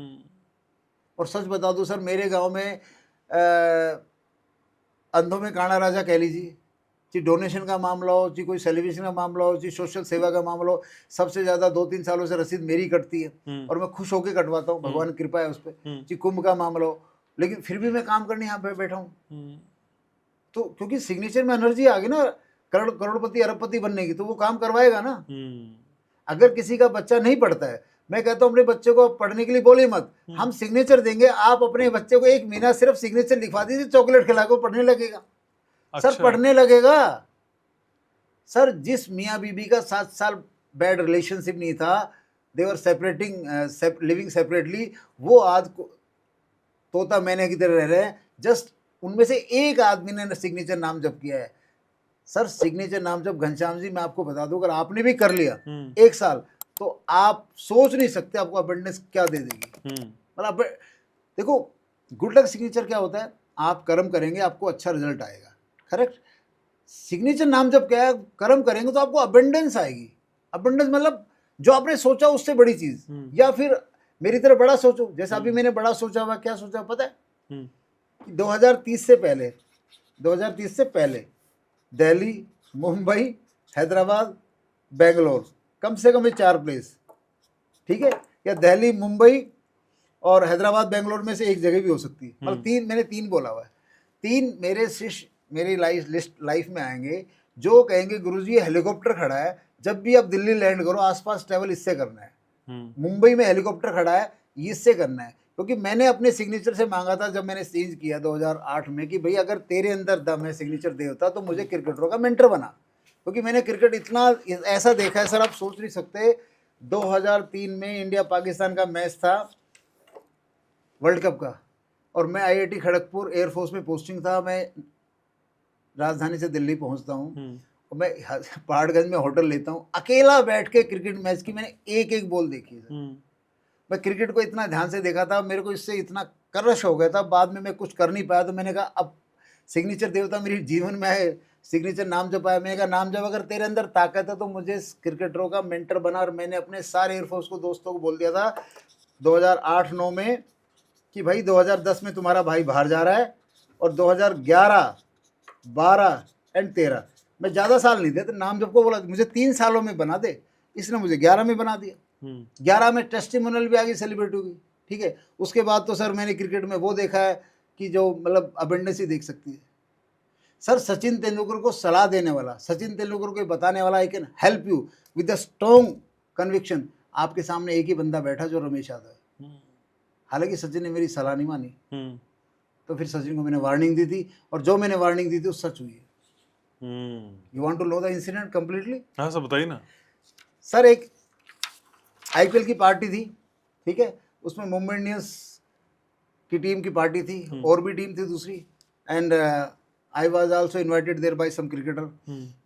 और सच बता दूं सर, मेरे गांव में अंधों में काना राजा कह लीजिए, चाहे डोनेशन का मामला हो, चाहे कोई सेलिब्रेशन का मामला हो, चाहे सोशल सेवा का मामला हो, सबसे ज्यादा 2-3 सालों से रसीद मेरी कटती है और मैं खुश होकर कटवाता हूँ, भगवान की कृपा है उस पर। चाहे कुंभ का मामला हो, लेकिन फिर भी मैं काम करने यहाँ पे बैठा हूँ। तो क्योंकि सिग्नेचर में एनर्जी आ गई ना करोड़पति अरबपति बनने की, तो वो काम करवाएगा ना। अगर किसी का बच्चा नहीं पढ़ता है, मैं कहता हूँ अपने बच्चे को पढ़ने के लिए बोले मत, हम सिग्नेचर देंगे, आप अपने बच्चे को 1 महीना सिर्फ सिग्नेचर लिखवा दीजिए, चॉकलेट खिला के पढ़ने लगेगा। अच्छा। सर पढ़ने लगेगा। सर जिस मियाँ बीबी का 7 साल बैड रिलेशनशिप नहीं था, दे वर सेपरेटिंग लिविंग सेपरेटली, वो आज तोता मैंने की तरह रह रहे हैं, जस्ट उनमें से एक आदमी ने सिग्नेचर नाम जप किया है। सर सिग्नेचर नाम जप, घनश्याम जी मैं आपको बता दूं, अगर आपने भी कर लिया 1 साल, तो आप सोच नहीं सकते आपको अबंडेंस क्या दे देगी। मतलब देखो, गुड लक सिग्नेचर क्या होता है, आप कर्म करेंगे आपको अच्छा रिजल्ट आएगा, करेक्ट। सिग्नेचर नाम जब क्या है, कर्म करेंगे तो आपको अबंडेंस आएगी। अबंडेंस मतलब जो आपने सोचा उससे बड़ी चीज, या फिर मेरी तरह बड़ा सोचो, जैसा अभी मैंने बड़ा सोचा हुआ। क्या सोचा पता है? 2030 से पहले दिल्ली, मुंबई, हैदराबाद, बेंगलोर, कम से कम ये 4 प्लेस, ठीक है। या दिल्ली, मुंबई और हैदराबाद, बेंगलोर में से एक जगह भी हो सकती है। मतलब 3, मैंने 3 बोला हुआ है। 3 मेरे शिष्य मेरी लाइफ में आएंगे जो कहेंगे गुरुजी ये हेलीकॉप्टर खड़ा है, जब भी आप दिल्ली लैंड करो आसपास ट्रैवल इससे करना है। मुंबई में हेलीकॉप्टर खड़ा है, इससे करना है। क्योंकि मैंने अपने सिग्नेचर से मांगा था जब मैंने चेंज किया 2008 में कि भाई अगर तेरे अंदर दम है सिग्नेचर दे होता तो मुझे क्रिकेटरों का मेंटर बना। क्योंकि मैंने क्रिकेट इतना ऐसा देखा है सर, आप सोच नहीं सकते। 2003 में इंडिया पाकिस्तान का मैच था वर्ल्ड कप का, और मैं IIT खड़गपुर एयरफोर्स में पोस्टिंग था। मैं राजधानी से दिल्ली पहुंचता हूँ और मैं पहाड़गंज में होटल लेता हूँ, अकेला बैठ के क्रिकेट मैच की मैंने एक बॉल देखी है। मैं क्रिकेट को इतना ध्यान से देखा था, मेरे को इससे इतना क्रश हो गया था। बाद में मैं कुछ कर नहीं पाया तो मैंने कहा अब सिग्नेचर देवता मेरे जीवन में है, सिग्नेचर नाम जब आया, मैंने कहा नाम जब अगर तेरे अंदर ताकत है तो मुझे क्रिकेटरों का मेंटर बना। और मैंने अपने सारे एयरफोर्स को दोस्तों को बोल दिया था 2008-9 में कि भाई 2010 में तुम्हारा भाई बाहर जा रहा है, और 2011, 12 एंड 13 मैं ज़्यादा साल नहीं देते नाम जब को बोला मुझे 3 सालों में बना दे, इसने मुझे 11 में बना दिया। 11 में टेस्टिमोनियल भी आ गई सेलिब्रिटी की, ठीक है। उसके बाद तो सर मैंने क्रिकेट में वो देखा है कि जो मतलब अबंडेंस ही देख सकती है। सर सचिन तेंदुलकर को सलाह देने वाला, सचिन तेंदुलकर को बताने वाला, I can help you with the strong conviction, आपके सामने एक ही बंदा बैठा जो रमेश यादव है। हालांकि सचिन ने मेरी सलाह नहीं मानी, तो फिर सचिन को मैंने वार्निंग दी थी, और जो मैंने वार्निंग दी थी वो सच हुई है। You want to know the incident completely? हाँ सर बताइए ना। सर एक IPL की पार्टी थी, ठीक है, उसमें मुंबई इंडियंस की टीम की पार्टी थी, और भी टीम थी दूसरी, and I was also invited there by some cricketer.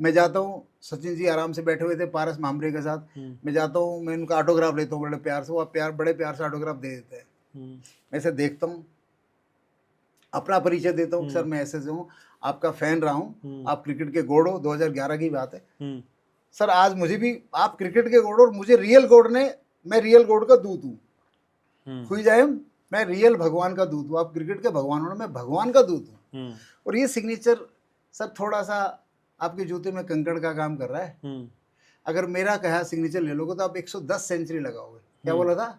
मैं जाता हूँ, सचिन जी आराम से बैठे हुए थे पारस मामरे के साथ, मैं जाता हूँ, मैं उनका ऑटोग्राफ लेता हूँ बड़े प्यार से, वो बड़े प्यार से ऑटोग्राफ दे देते हैं। मैं ऐसे देखता हूँ, अपना परिचय देता हूँ, सर मैं ऐसे से हूँ, आपका फैन रहा हूँ, आप क्रिकेट के गोड हो, 2011 की बात है सर। आज मुझे भी आप क्रिकेट के गोड, और मुझे रियल गोड ने, मैं रियल गोड का दूत हूँ, हुई जाए मैं रियल भगवान का दूत हूँ, आप क्रिकेट के भगवान हो, मैं भगवान का दूत हूँ। और ये सिग्नेचर सर थोड़ा सा आपके जूते में कंकड़ का काम कर रहा है। अगर मेरा कहा सिग्नेचर ले लोगे तो आप 110 सेंचुरी लगाओगे। क्या बोला था?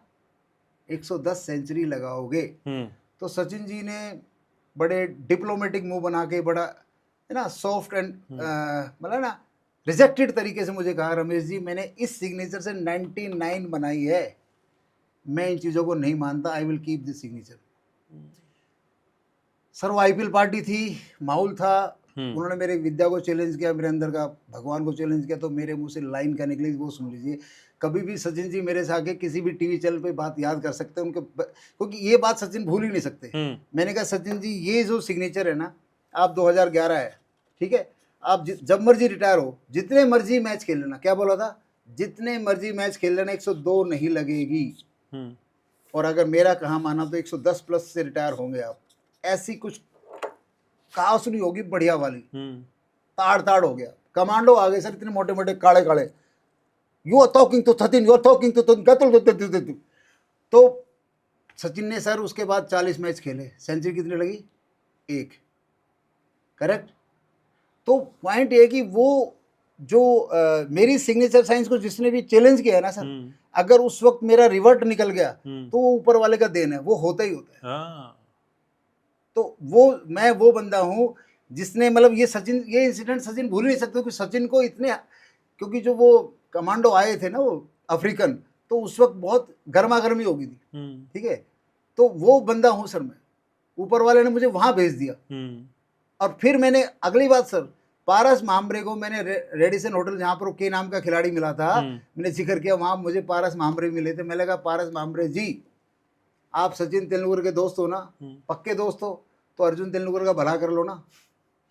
110 सेंचुरी लगाओगे। तो सचिन जी ने बड़े डिप्लोमेटिक मूव बना के, बड़ा है ना सॉफ्ट एंड मतलब ना रिजेक्टेड तरीके से मुझे कहा, रमेश जी मैंने इस सिग्नेचर से 99 बनाई है, मैं इन चीज़ों को नहीं मानता, I will keep this signature. Sir वो आईपीएल पार्टी थी, माहौल था, उन्होंने मेरे विद्या को चैलेंज किया, मेरे अंदर का भगवान को चैलेंज किया, तो मेरे मुंह से लाइन क्या निकली वो सुन लीजिए। कभी भी सचिन जी मेरे से आके किसी भी टीवी चैनल पे बात याद कर सकते हैं उनके, क्योंकि ये बात सचिन भूल ही नहीं सकते। मैंने कहा सचिन जी ये जो सिग्नेचर है ना, आप 2011 है, ठीक है, आप जब मर्जी रिटायर हो, जितने मर्जी मैच खेल लेना। क्या बोला था? जितने मर्जी मैच खेल लेना, 102 नहीं लगेगी। और अगर मेरा कहा माना तो 110 प्लस से रिटायर होंगे आप। ऐसी कुछ काश नहीं होगी बढ़िया वाली, ताड़ ताड़ हो गया, कमांडो आ गए सर, इतने मोटे मोटे काले काले, you are talking to Sachin, you are talking to. तो सचिन ने सर उसके बाद 40 मैच खेले, सेंचुरी कितनी लगी? 1, करेक्ट। तो पॉइंट ये कि वो जो मेरी सिग्नेचर साइंस को जिसने भी चैलेंज किया है ना सर, अगर उस वक्त मेरा रिवर्ट निकल गया तो वो ऊपर वाले का देन है, वो होता ही होता है। तो मैं वो बंदा हूँ जिसने, मतलब ये सचिन, ये इंसिडेंट सचिन भूल नहीं सकते, क्योंकि सचिन को इतने, क्योंकि जो वो कमांडो आए थे ना वो अफ्रीकन, तो उस वक्त बहुत गर्मा गर्मी हो गई थी, ठीक है, तो वो बंदा हूँ सर मैं, ऊपर वाले ने मुझे वहां भेज दिया। और फिर मैंने अगली बात सर, पारस मामरे को मैंने रेडिसन होटल जहाँ पर के नाम का खिलाड़ी मिला था, मैंने जिक्र किया, वहां मुझे पारस मामरे मिले थे। मैंने कहा पारस मामरे जी, आप सचिन तेंदुलकर के दोस्त हो ना, पक्के दोस्त हो, तो अर्जुन तेंदुलकर का भला कर लो ना।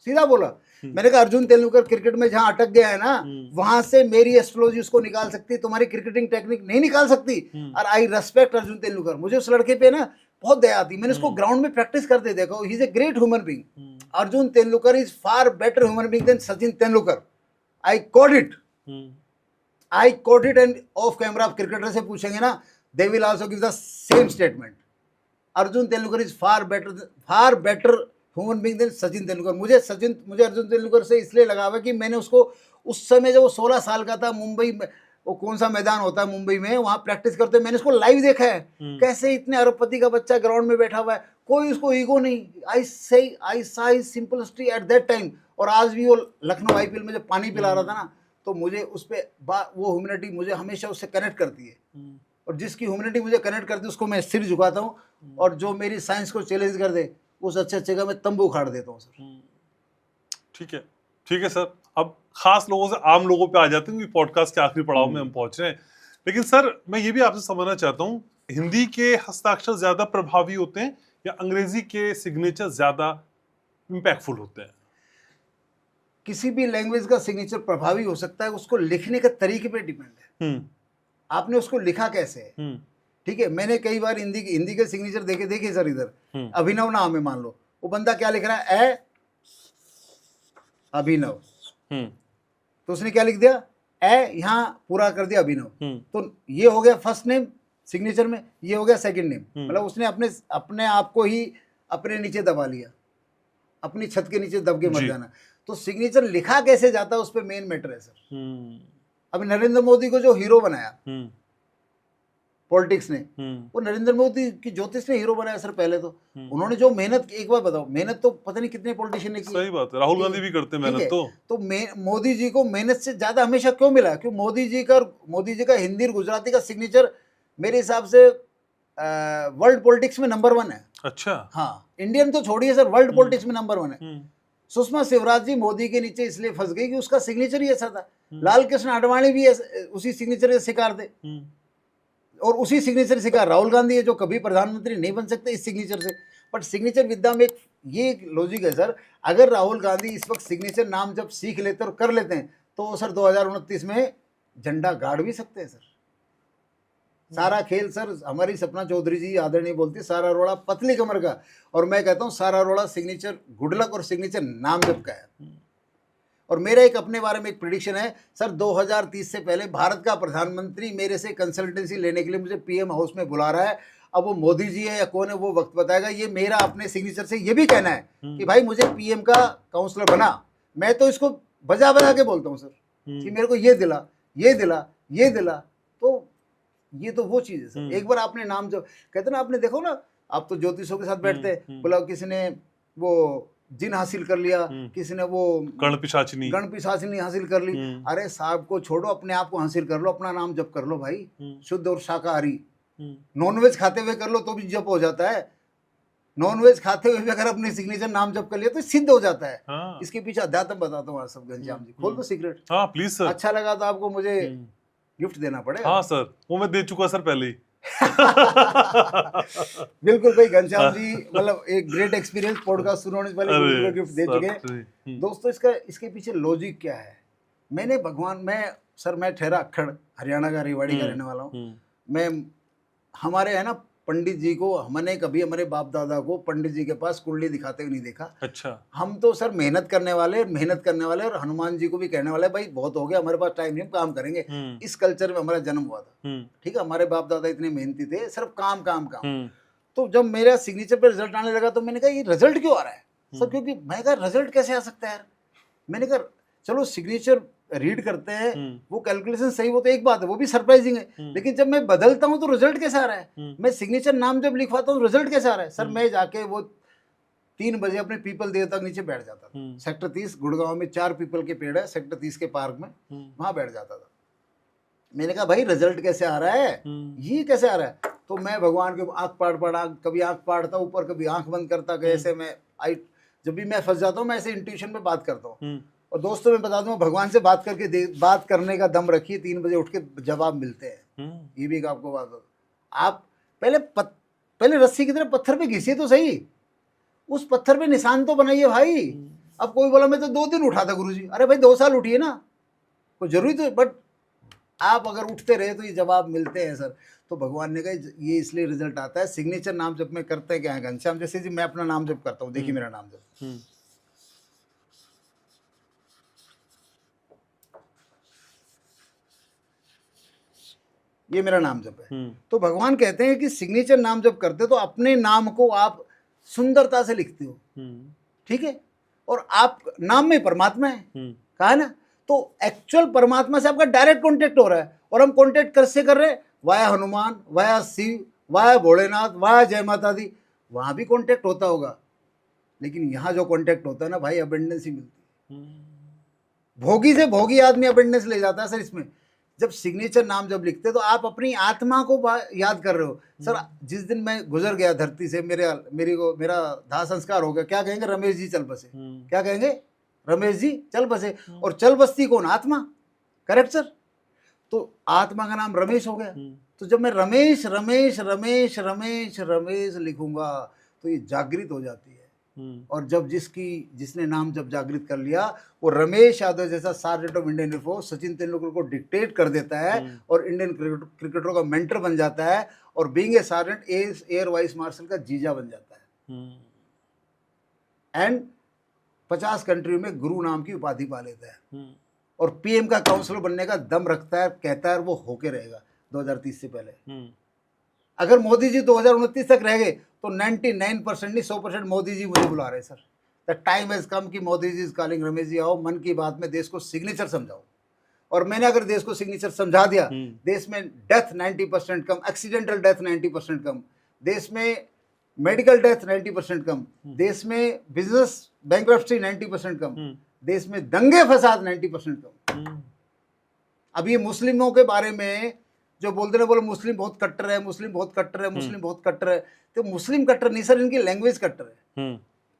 सीधा बोला। मैंने कहा अर्जुन तेंदुलकर क्रिकेट में जहां अटक गया है ना, वहां से मेरी एस्ट्रोलॉजी उसको निकाल सकती है, तुम्हारी क्रिकेटिंग टेक्निक नहीं निकाल सकती। और आई रेस्पेक्ट अर्जुन तेंदुलकर, मुझे उस लड़के पे ना बहुत दया आती। मैंने उसको ग्राउंड में प्रैक्टिस करते देखा, he is a great human being. Arjun Tendulkar is far better human being than Sachin Tendulkar. I caught it, and off camera आप क्रिकेटर से पूछेंगे ना, they will also give the same statement. Arjun Tendulkar is far better human being than Sachin Tendulkar. मुझे अर्जुन तेंदुलकर से इसलिए लगाव है कि मैंने उसको उस समय जब वो 16 साल का था, मुंबई में वो कौन सा मैदान होता है मुंबई में, वहां प्रैक्टिस करते मैंने उसको लाइव देखा है। कैसे इतने अरबपति का बच्चा ग्राउंड में बैठा हुआ है, कोई उसको ईगो नहीं। I saw simplicity at that time. और आज भी वो लखनऊ आईपीएल में जब पानी पिला रहा था ना, तो मुझे उस पर वो ह्यूमैनिटी मुझे हमेशा उससे कनेक्ट करती है। और जिसकी ह्यूमैनिटी मुझे कनेक्ट करती है उसको मैं सिर झुकाता हूँ, और जो मेरी साइंस को चैलेंज कर दे उस अच्छे जगह में तंबू उखाड़ देता हूँ सर। ठीक है सर। अब खास लोगों से आम लोगों पे आ जाते हैं, क्योंकि पॉडकास्ट के आखिरी पड़ाव में हम पहुंच रहे हैं। लेकिन सर मैं ये भी आपसे समझना चाहता हूँ, हिंदी के हस्ताक्षर ज्यादा प्रभावी होते हैं या अंग्रेजी के सिग्नेचर ज्यादा इंपैक्टफुल होते हैं? किसी भी लैंग्वेज का सिग्नेचर प्रभावी हो सकता है, उसको लिखने के तरीके पे डिपेंड है, आपने उसको लिखा कैसे है। ठीक है, मैंने कई बार हिंदी के सिग्नेचर देखे सर। इधर अभिनव नाम है, मान लो वो बंदा क्या लिख रहा है, अभिनव, तो उसने क्या लिख दिया, यहाँ पूरा कर दिया अभिनव। तो ये हो गया फर्स्ट नेम सिग्नेचर में, ये हो गया सेकंड नेम। मतलब उसने अपने आप को ही अपने नीचे दबा लिया, अपनी छत के नीचे दब के मर जाना। तो सिग्नेचर लिखा कैसे जाता है उस पर मेन मैटर है सर। अभी नरेंद्र मोदी को जो हीरो बनाया पॉलिटिक्स ने, वो नरेंद्र मोदी की ज्योतिष ने हीरो बनाया सर। पहले तो उन्होंने जो मेहनत, एक बार बताओ, मेहनत तो पता नहीं कितने पॉलिटिशियन ने की। सही बात है, राहुल गांधी भी करते हैं मेहनत। तो मोदी जी को मेहनत से ज्यादा हमेशा क्यों मिला? क्यों मोदी जी का हिंदी और गुजराती का सिग्नेचर मेरे हिसाब से वर्ल्ड पॉलिटिक्स में नंबर 1 है। अच्छा, हाँ, इंडियन तो छोड़िए सर, वर्ल्ड पॉलिटिक्स में नंबर 1 है। सुषमा स्वराज जी मोदी के नीचे इसलिए फंस गई कि उसका सिग्नेचर ही ऐसा था। लाल कृष्ण आडवाणी भी उसी सिग्नेचर के शिकार थे, और उसी सिग्नेचर शिकार राहुल गांधी है, जो कभी प्रधानमंत्री नहीं बन सकते इस सिग्नेचर से। बट सिग्नेचर विद्या में एक ये लॉजिक है सर। अगर राहुल गांधी इस वक्त सिग्नेचर नाम जब सीख लेते और कर लेते हैं तो सर 2029 में झंडा गाड़ भी सकते हैं सर। सारा खेल सर, हमारी सपना चौधरी जी आदरणीय बोलती सारा रोड़ा पतली कमर का, और मैं कहता हूँ सारा रोड़ा सिग्नेचर गुड लक और सिग्नेचर नाम जब का है। और मेरा एक अपने बारे में एक प्रिडिक्शन है सर, 2030 से पहले भारत का प्रधानमंत्री मेरे से कंसल्टेंसी लेने के लिए मुझे पीएम हाउस में बुला रहा है। अब वो मोदी जी है या कौन है वो वक्त बताएगा। ये मेरा अपने सिग्नेचर से ये भी कहना है कि भाई मुझे पीएम का काउंसलर बना। मैं तो इसको बजा बजा के बोलता हूँ सर कि मेरे को ये दिला, ये दिला, ये दिला। तो ये तो वो चीज़ है सर। एक बार आपने नाम जो कहते ना, आपने देखो ना, आप तो ज्योतिषों के साथ बैठते, बोला किसी ने वो जिन हासिल कर लिया, किसी ने वो गण पिशाचिनी हासिल कर ली। अरे साहब को छोड़ो, अपने आप को हासिल कर लो, अपना नाम जप कर लो भाई। शुद्ध और शाकाहारी, नॉनवेज खाते हुए कर लो तो भी जप हो जाता है। नॉनवेज खाते हुए भी अगर अपने सिग्नेचर नाम जप कर लिया तो सिद्ध हो जाता है। हाँ। इसके पीछे अध्यात्म बताता हूँ सब घनश्याम जी, खोल दो सीक्रेट। हाँ प्लीज सर। अच्छा लगा तो आपको मुझे गिफ्ट देना पड़ेगा। हाँ सर, वो मैं दे चुका सर पहले ही। बिल्कुल भाई, घनश्याम जी मतलब एक ग्रेट एक्सपीरियंस, पॉडकास्ट शुरू होने से पहले गिफ्ट दे चुके हैं। दोस्तों इसके पीछे लॉजिक क्या है? मैं ठहरा अक्खड़, हरियाणा का रेवाड़ी का रहने वाला हूँ मैं। हमारे है ना पंडित जी को, हमने कभी हमारे बाप दादा को पंडित जी के पास कुंडली दिखाते हुए नहीं देखा। अच्छा। हम तो सर मेहनत करने वाले और हनुमान जी को भी कहने वाले भाई बहुत हो गया, हमारे पास टाइम नहीं, हम काम करेंगे। इस कल्चर में हमारा जन्म हुआ था। ठीक है, हमारे बाप दादा इतने मेहनती थे, सिर्फ काम काम काम। तो जब मेरा सिग्नेचर पे रिजल्ट आने लगा तो मैंने कहा ये रिजल्ट क्यों आ रहा है सर? क्योंकि मैं कहा रिजल्ट कैसे आ सकता है यार। मैंने कहा चलो सिग्नेचर रीड करते हैं, वो कैलकुलेशन सही हो तो एक बात है, वो भी सरप्राइजिंग है। लेकिन जब मैं बदलता हूं तो रिजल्ट कैसे आ रहा है? मैं सिग्नेचर नाम जब लिखवाता हूँ रिजल्ट कैसे आ रहा है? सर मैं जाके वो 3 बजे अपने पीपल देवता के नीचे बैठ जाता था। सेक्टर 30 गुड़गांव में 4 पीपल के पेड़ है, सेक्टर 30 के पार्क में, वहां बैठ जाता था। मैंने कहा भाई रिजल्ट कैसे आ रहा है, ये कैसे आ रहा है? तो मैं भगवान के आंख पाड़ कभी आंख पाड़ता ऊपर, कभी आंख बंद करता, कैसे मैं जब भी मैं फंस जाता हूँ मैं ऐसे इंट्यूशन में बात करता हूँ। और दोस्तों मैं बता दूं, भगवान से बात करने का दम रखिए, 3 बजे उठ के जवाब मिलते हैं। ये भी आपको बात हो, आप पहले रस्सी की तरह पत्थर पे घिसिए तो सही, उस पत्थर पे निशान तो बनाइए भाई। अब कोई बोला मैं तो 2 दिन उठा था गुरुजी, अरे भाई 2 साल उठिए ना, कोई जरूरी तो, बट आप अगर उठते रहे तो ये जवाब मिलते हैं सर। तो भगवान ने कहा ये इसलिए रिजल्ट आता है। सिग्नेचर नाम जब में करते क्या है घनश्याम, जैसे जी मैं अपना नाम जब करता हूँ, देखिए मेरा नाम जब, ये मेरा नाम जप है। तो भगवान कहते हैं कि सिग्नेचर नाम जप करते तो अपने नाम को आप सुंदरता से लिखते हो, ठीक है, और आप नाम में परमात्मा है, कहा है ना। तो एक्चुअल परमात्मा से आपका डायरेक्ट कांटेक्ट हो रहा है, और हम कांटेक्ट कैसे कर रहे हैं? Via Hanuman, via Shiv, via Bholenath, via जय माता दी। वहां भी कांटेक्ट होता होगा, लेकिन यहाँ जो कांटेक्ट होता है ना भाई, अबेंडेंस ही मिलती है। भोगी से भोगी आदमी अबेंडेंस ले जाता है सर। इसमें जब सिग्नेचर नाम जब लिखते तो आप अपनी आत्मा को याद कर रहे हो। सर जिस दिन मैं गुजर गया धरती से, मेरा दाह संस्कार हो गया, क्या कहेंगे? रमेश जी चल बसे। क्या कहेंगे? रमेश जी चल बसे। और चल बसती कौन? आत्मा, करेक्ट सर। तो आत्मा का नाम रमेश हो गया। तो जब मैं रमेश रमेश रमेश रमेश रमेश लिखूंगा तो ये जागृत हो जाती है। और जब जिसने नाम जब जागृत कर लिया, वो रमेश यादव जैसा sergeant of Indian air force Sachin Tendulkar को डिक्टेट कर देता है और इंडियन क्रिकेटरों का मेंटर बन जाता है, और being a sergeant air vice marshal का जीजा बन जाता है, एंड 50 कंट्री में गुरु नाम की उपाधि पा लेता है, और पीएम का काउंसलर बनने का दम रखता है, कहता है वो होके रहेगा 2030 से पहले। अगर मोदी जी 2029 तक रह गए तो 99% नहीं 100% मोदी जी मुझे बुला रहे हैं sir. The time has come कि मोदी जी इज कॉलिंग, रमेश जी आओ मन की बात में देश को सिग्नेचर समझाओ। और मैंने अगर देश को सिग्नेचर समझा दिया, देश में डेथ 90% कम, एक्सीडेंटल डेथ 90% कम, देश में मेडिकल डेथ 90% कम, देश में बिजनेस बैंकरप्सी 90% कम, देश में दंगे फसाद 90% कम। अब ये मुस्लिमों के बारे में जो बोलते हैं, बोले मुस्लिम बहुत कट्टर है, मुस्लिम बहुत कट्टर है, मुस्लिम बहुत कट्टर है। तो मुस्लिम कट्टर नहीं सर, इनकी लैंग्वेज कट्टर है।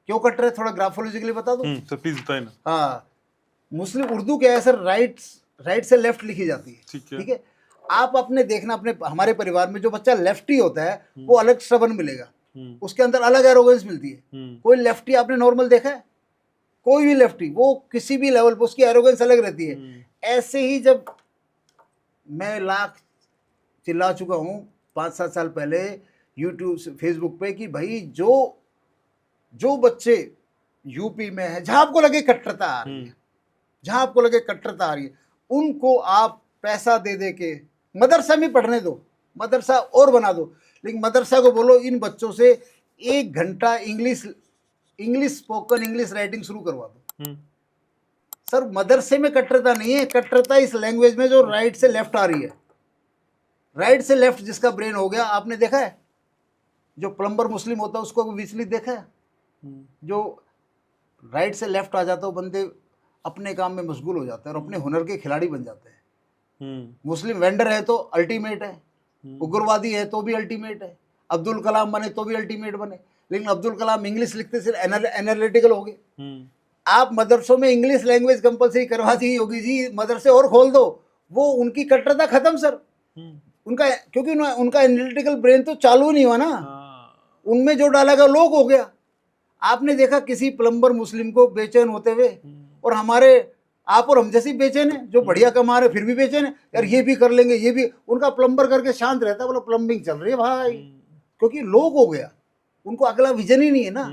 क्यों कट्टर है? थोड़ा ग्राफोलॉजिकली बता दो तो प्लीज बताइए ना। हाँ, मुस्लिम उर्दू क्या है सर, राइट से लेफ्ट लिखी जाती है, ठीक है। आप अपने देखना, अपने हमारे परिवार में जो बच्चा लेफ्टी होता है वो अलग श्रवण मिलेगा, उसके अंदर अलग एरोगेंस मिलती है। कोई लेफ्टी आपने नॉर्मल देखा है? कोई भी लेफ्टी वो किसी भी लेवल पर उसकी एरोगेंस अलग रहती है। ऐसे ही जब मैं लाख चिल्ला चुका हूँ 5-7 साल पहले यूट्यूब फेसबुक पे कि भाई जो बच्चे यूपी में है जहां आपको लगे कट्टरता आ रही है, जहां आपको लगे कट्टरता आ रही है, उनको आप पैसा दे दे के मदरसा में पढ़ने दो, मदरसा और बना दो, लेकिन मदरसा को बोलो इन बच्चों से 1 घंटा इंग्लिश स्पोकन इंग्लिश राइटिंग शुरू करवा दो। सर मदरसे में कट्टरता नहीं है, कट्टरता इस लैंग्वेज में जो राइट से लेफ्ट आ रही है, राइट से लेफ्ट जिसका ब्रेन हो गया। आपने देखा है जो प्लम्बर मुस्लिम होता है उसको विचलित देखा है? जो राइट से लेफ्ट आ जाता है बंदे अपने काम में मशगूल हो जाते हैं और अपने हुनर के खिलाड़ी बन जाते हैं। मुस्लिम वेंडर है तो अल्टीमेट है, उग्रवादी है तो भी अल्टीमेट है, अब्दुल कलाम बने तो भी अल्टीमेट बने, लेकिन अब्दुल कलाम इंग्लिश लिखते सिर्फ एनालिटिकल हो गए। आप मदरसों में इंग्लिश लैंग्वेज कंपलसरी करवा दी योगी जी, मदरसे और खोल दो, वो उनकी कट्टरता खत्म सर। उनका क्योंकि उनका एनालिटिकल ब्रेन तो चालू नहीं हुआ ना, उनमें जो डाला गया लोग हो गया। आपने देखा किसी प्लम्बर मुस्लिम को बेचैन होते हुए? और हमारे आप और हम जैसे बेचैन है जो बढ़िया कमा रहे फिर भी बेचैन है, यार ये भी कर लेंगे ये भी। उनका प्लम्बर करके शांत रहता है, बोला प्लम्बिंग चल रही है भाई, क्योंकि लोग हो गया, उनको अगला विजन ही नहीं है ना,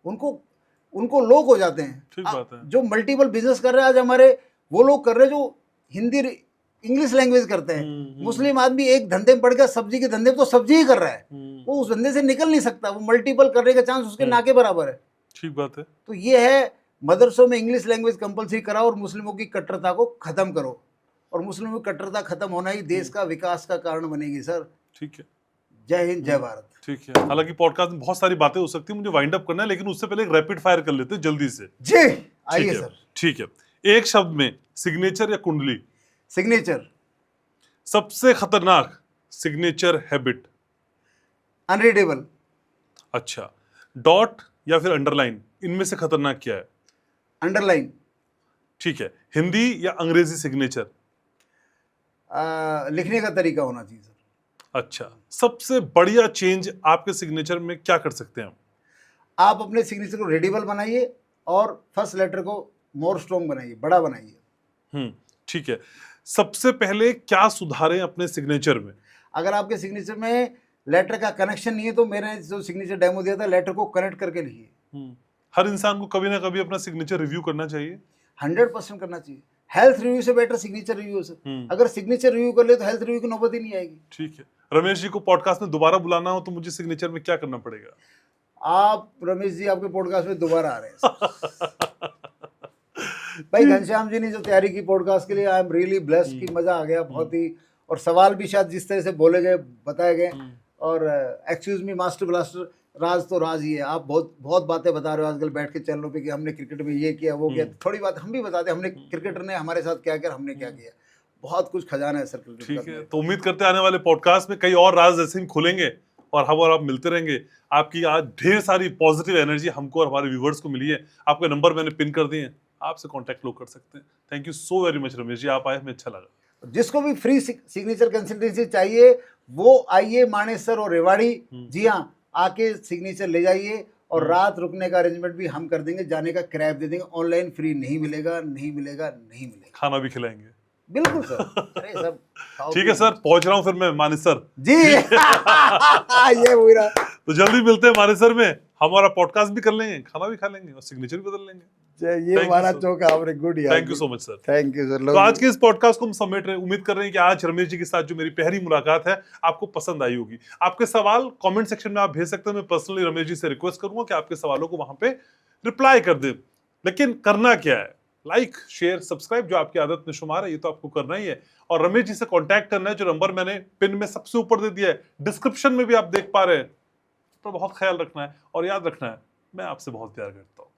उनको लोग हो जाते हैं। ठीक बात है। जो मल्टीपल बिजनेस कर रहे हैं आज हमारे वो लोग कर रहे हैं जो हिंदी इंग्लिश लैंग्वेज करते हैं। मुस्लिम आदमी एक धंधे में पड़ गया, सब्जी के धंधे में तो सब्जी ही कर रहा है, वो उस धंधे से निकल नहीं सकता, वो मल्टीपल करने का चांस उसके ना के बराबर है। ठीक बात है। तो ये है मदरसों में इंग्लिश लैंग्वेज कंपलसरी कराओ और मुस्लिमों की कट्टरता को खत्म करो, और मुस्लिमों की कट्टरता खत्म होना ही देश का विकास का कारण बनेगी सर। ठीक है, जय हिंद जय भारत। ठीक है। हालांकि पॉडकास्ट में बहुत सारी बातें हो सकती है, मुझे वाइंड अप करना है, लेकिन उससे पहले एक रैपिड फायर कर लेते हैं जल्दी से। जी आइए सर। ठीक है, एक शब्द में सिग्नेचर या कुंडली? सिग्नेचर। सबसे खतरनाक सिग्नेचर हैबिट? अनरीडेबल। अच्छा, डॉट या फिर अंडरलाइन, इनमें से खतरनाक क्या है? अंडरलाइन। ठीक है, हिंदी या अंग्रेजी सिग्नेचर? लिखने का तरीका होना चाहिए सर। अच्छा, सबसे बढ़िया चेंज आपके सिग्नेचर में क्या कर सकते हैं? आप अपने सिग्नेचर को रीडेबल बनाइए और फर्स्ट लेटर को मोर स्ट्रॉन्ग बनाइए, बड़ा बनाइए। ठीक है, सबसे पहले क्या सुधारें अपने सिग्नेचर में? अगर आपके सिग्नेचर में लेटर का कनेक्शन नहीं है तो मैंने जो सिग्नेचर डेमो दिया था, लेटर को कनेक्ट करके लिखिए। हर इंसान को कभी ना कभी अपना सिग्नेचर रिव्यू करना चाहिए। 100% करना चाहिए। हेल्थ रिव्यू से बेटर सिग्नेचर रिव्यू है। अगर सिग्नेचर रिव्यू कर ले तो हेल्थ रिव्यू की नौबत ही नहीं आएगी। ठीक है, रमेश जी को पॉडकास्ट में दोबारा बुलाना हो तो मुझे सिग्नेचर में क्या करना पड़ेगा? आप रमेश जी आपके पॉडकास्ट में दोबारा आ रहे हैं भाई घनश्याम जी ने जो तैयारी की पॉडकास्ट के लिए, आई एम रियली ब्लेस्ड कि मजा आ गया बहुत ही, और सवाल भी शायद जिस तरह से बोले गए बताए गए, और एक्सक्यूज मी मास्टर ब्लास्टर, राज तो राज ही है। आप बहुत बातें बता रहे हो आजकल बैठ के चैनलों पे कि हमने क्रिकेट में ये किया वो किया, थोड़ी बात हम भी बताते हैं, हमने क्रिकेटर ने हमारे साथ क्या किया, हमने क्या किया, बहुत कुछ खजाना है सर क्रिकेट। ठीक है, तो उम्मीद करते हैं आने वाले पॉडकास्ट में कई और राज ऐसे ही खुलेंगे और हम और आप मिलते रहेंगे। आपकी आज ढेर सारी पॉजिटिव एनर्जी हमको और हमारे व्यूवर्स को मिली है। आपके नंबर मैंने पिन कर दिए हैं, आपसे कांटेक्ट लोग कर सकते हैं। Thank you so very much Ramesh ji, आप आए, हमें अच्छा लगा। जिसको भी फ्री सिग्नेचर कंसल्टेंसी चाहिए वो आइए मानेसर और रेवाड़ी, जी हाँ, आके सिग्नेचर ले जाइए, और रात रुकने का अरेंजमेंट भी हम कर देंगे, जाने का किराया दे देंगे। ऑनलाइन फ्री नहीं मिलेगा, नहीं मिलेगा, नहीं मिलेगा। खाना भी खिलाएंगे। बिल्कुल सर। अरे सब ठीक है सर, पहुंच रहा हूँ फिर मैं मानेसर जी ये हुई रहा। तो जल्दी मिलते हैं मानेसर में, हमारा पॉडकास्ट भी कर लेंगे, खाना भी खा लेंगे और सिग्नेचर भी बदल लेंगे। ये हमारा चौका आपने गुड यार। Thank you so much sir. Thank you sir. तो आज के इस पॉडकास्ट को हम समेट रहे हैं। उम्मीद कर रहे हैं कि आज रमेश जी के साथ जो मेरी पहली मुलाकात है आपको पसंद आई होगी। आपके सवाल कमेंट सेक्शन में आप भेज सकते हैं। मैं पर्सनली रमेश जी से रिक्वेस्ट करूंगा कि आपके सवालों को वहां पे रिप्लाई कर दें। लेकिन करना क्या है? लाइक, शेयर, सब्सक्राइब जो आपकी आदत में शुमार है, ये तो आपको करना ही है। और रमेश जी से कांटेक्ट करना है, जो नंबर मैंने पिन में सबसे ऊपर दे दिया है, डिस्क्रिप्शन में भी आप देख पा रहे हैं। तो बहुत ख्याल रखना है और याद रखना है, मैं आपसे बहुत प्यार करता हूँ।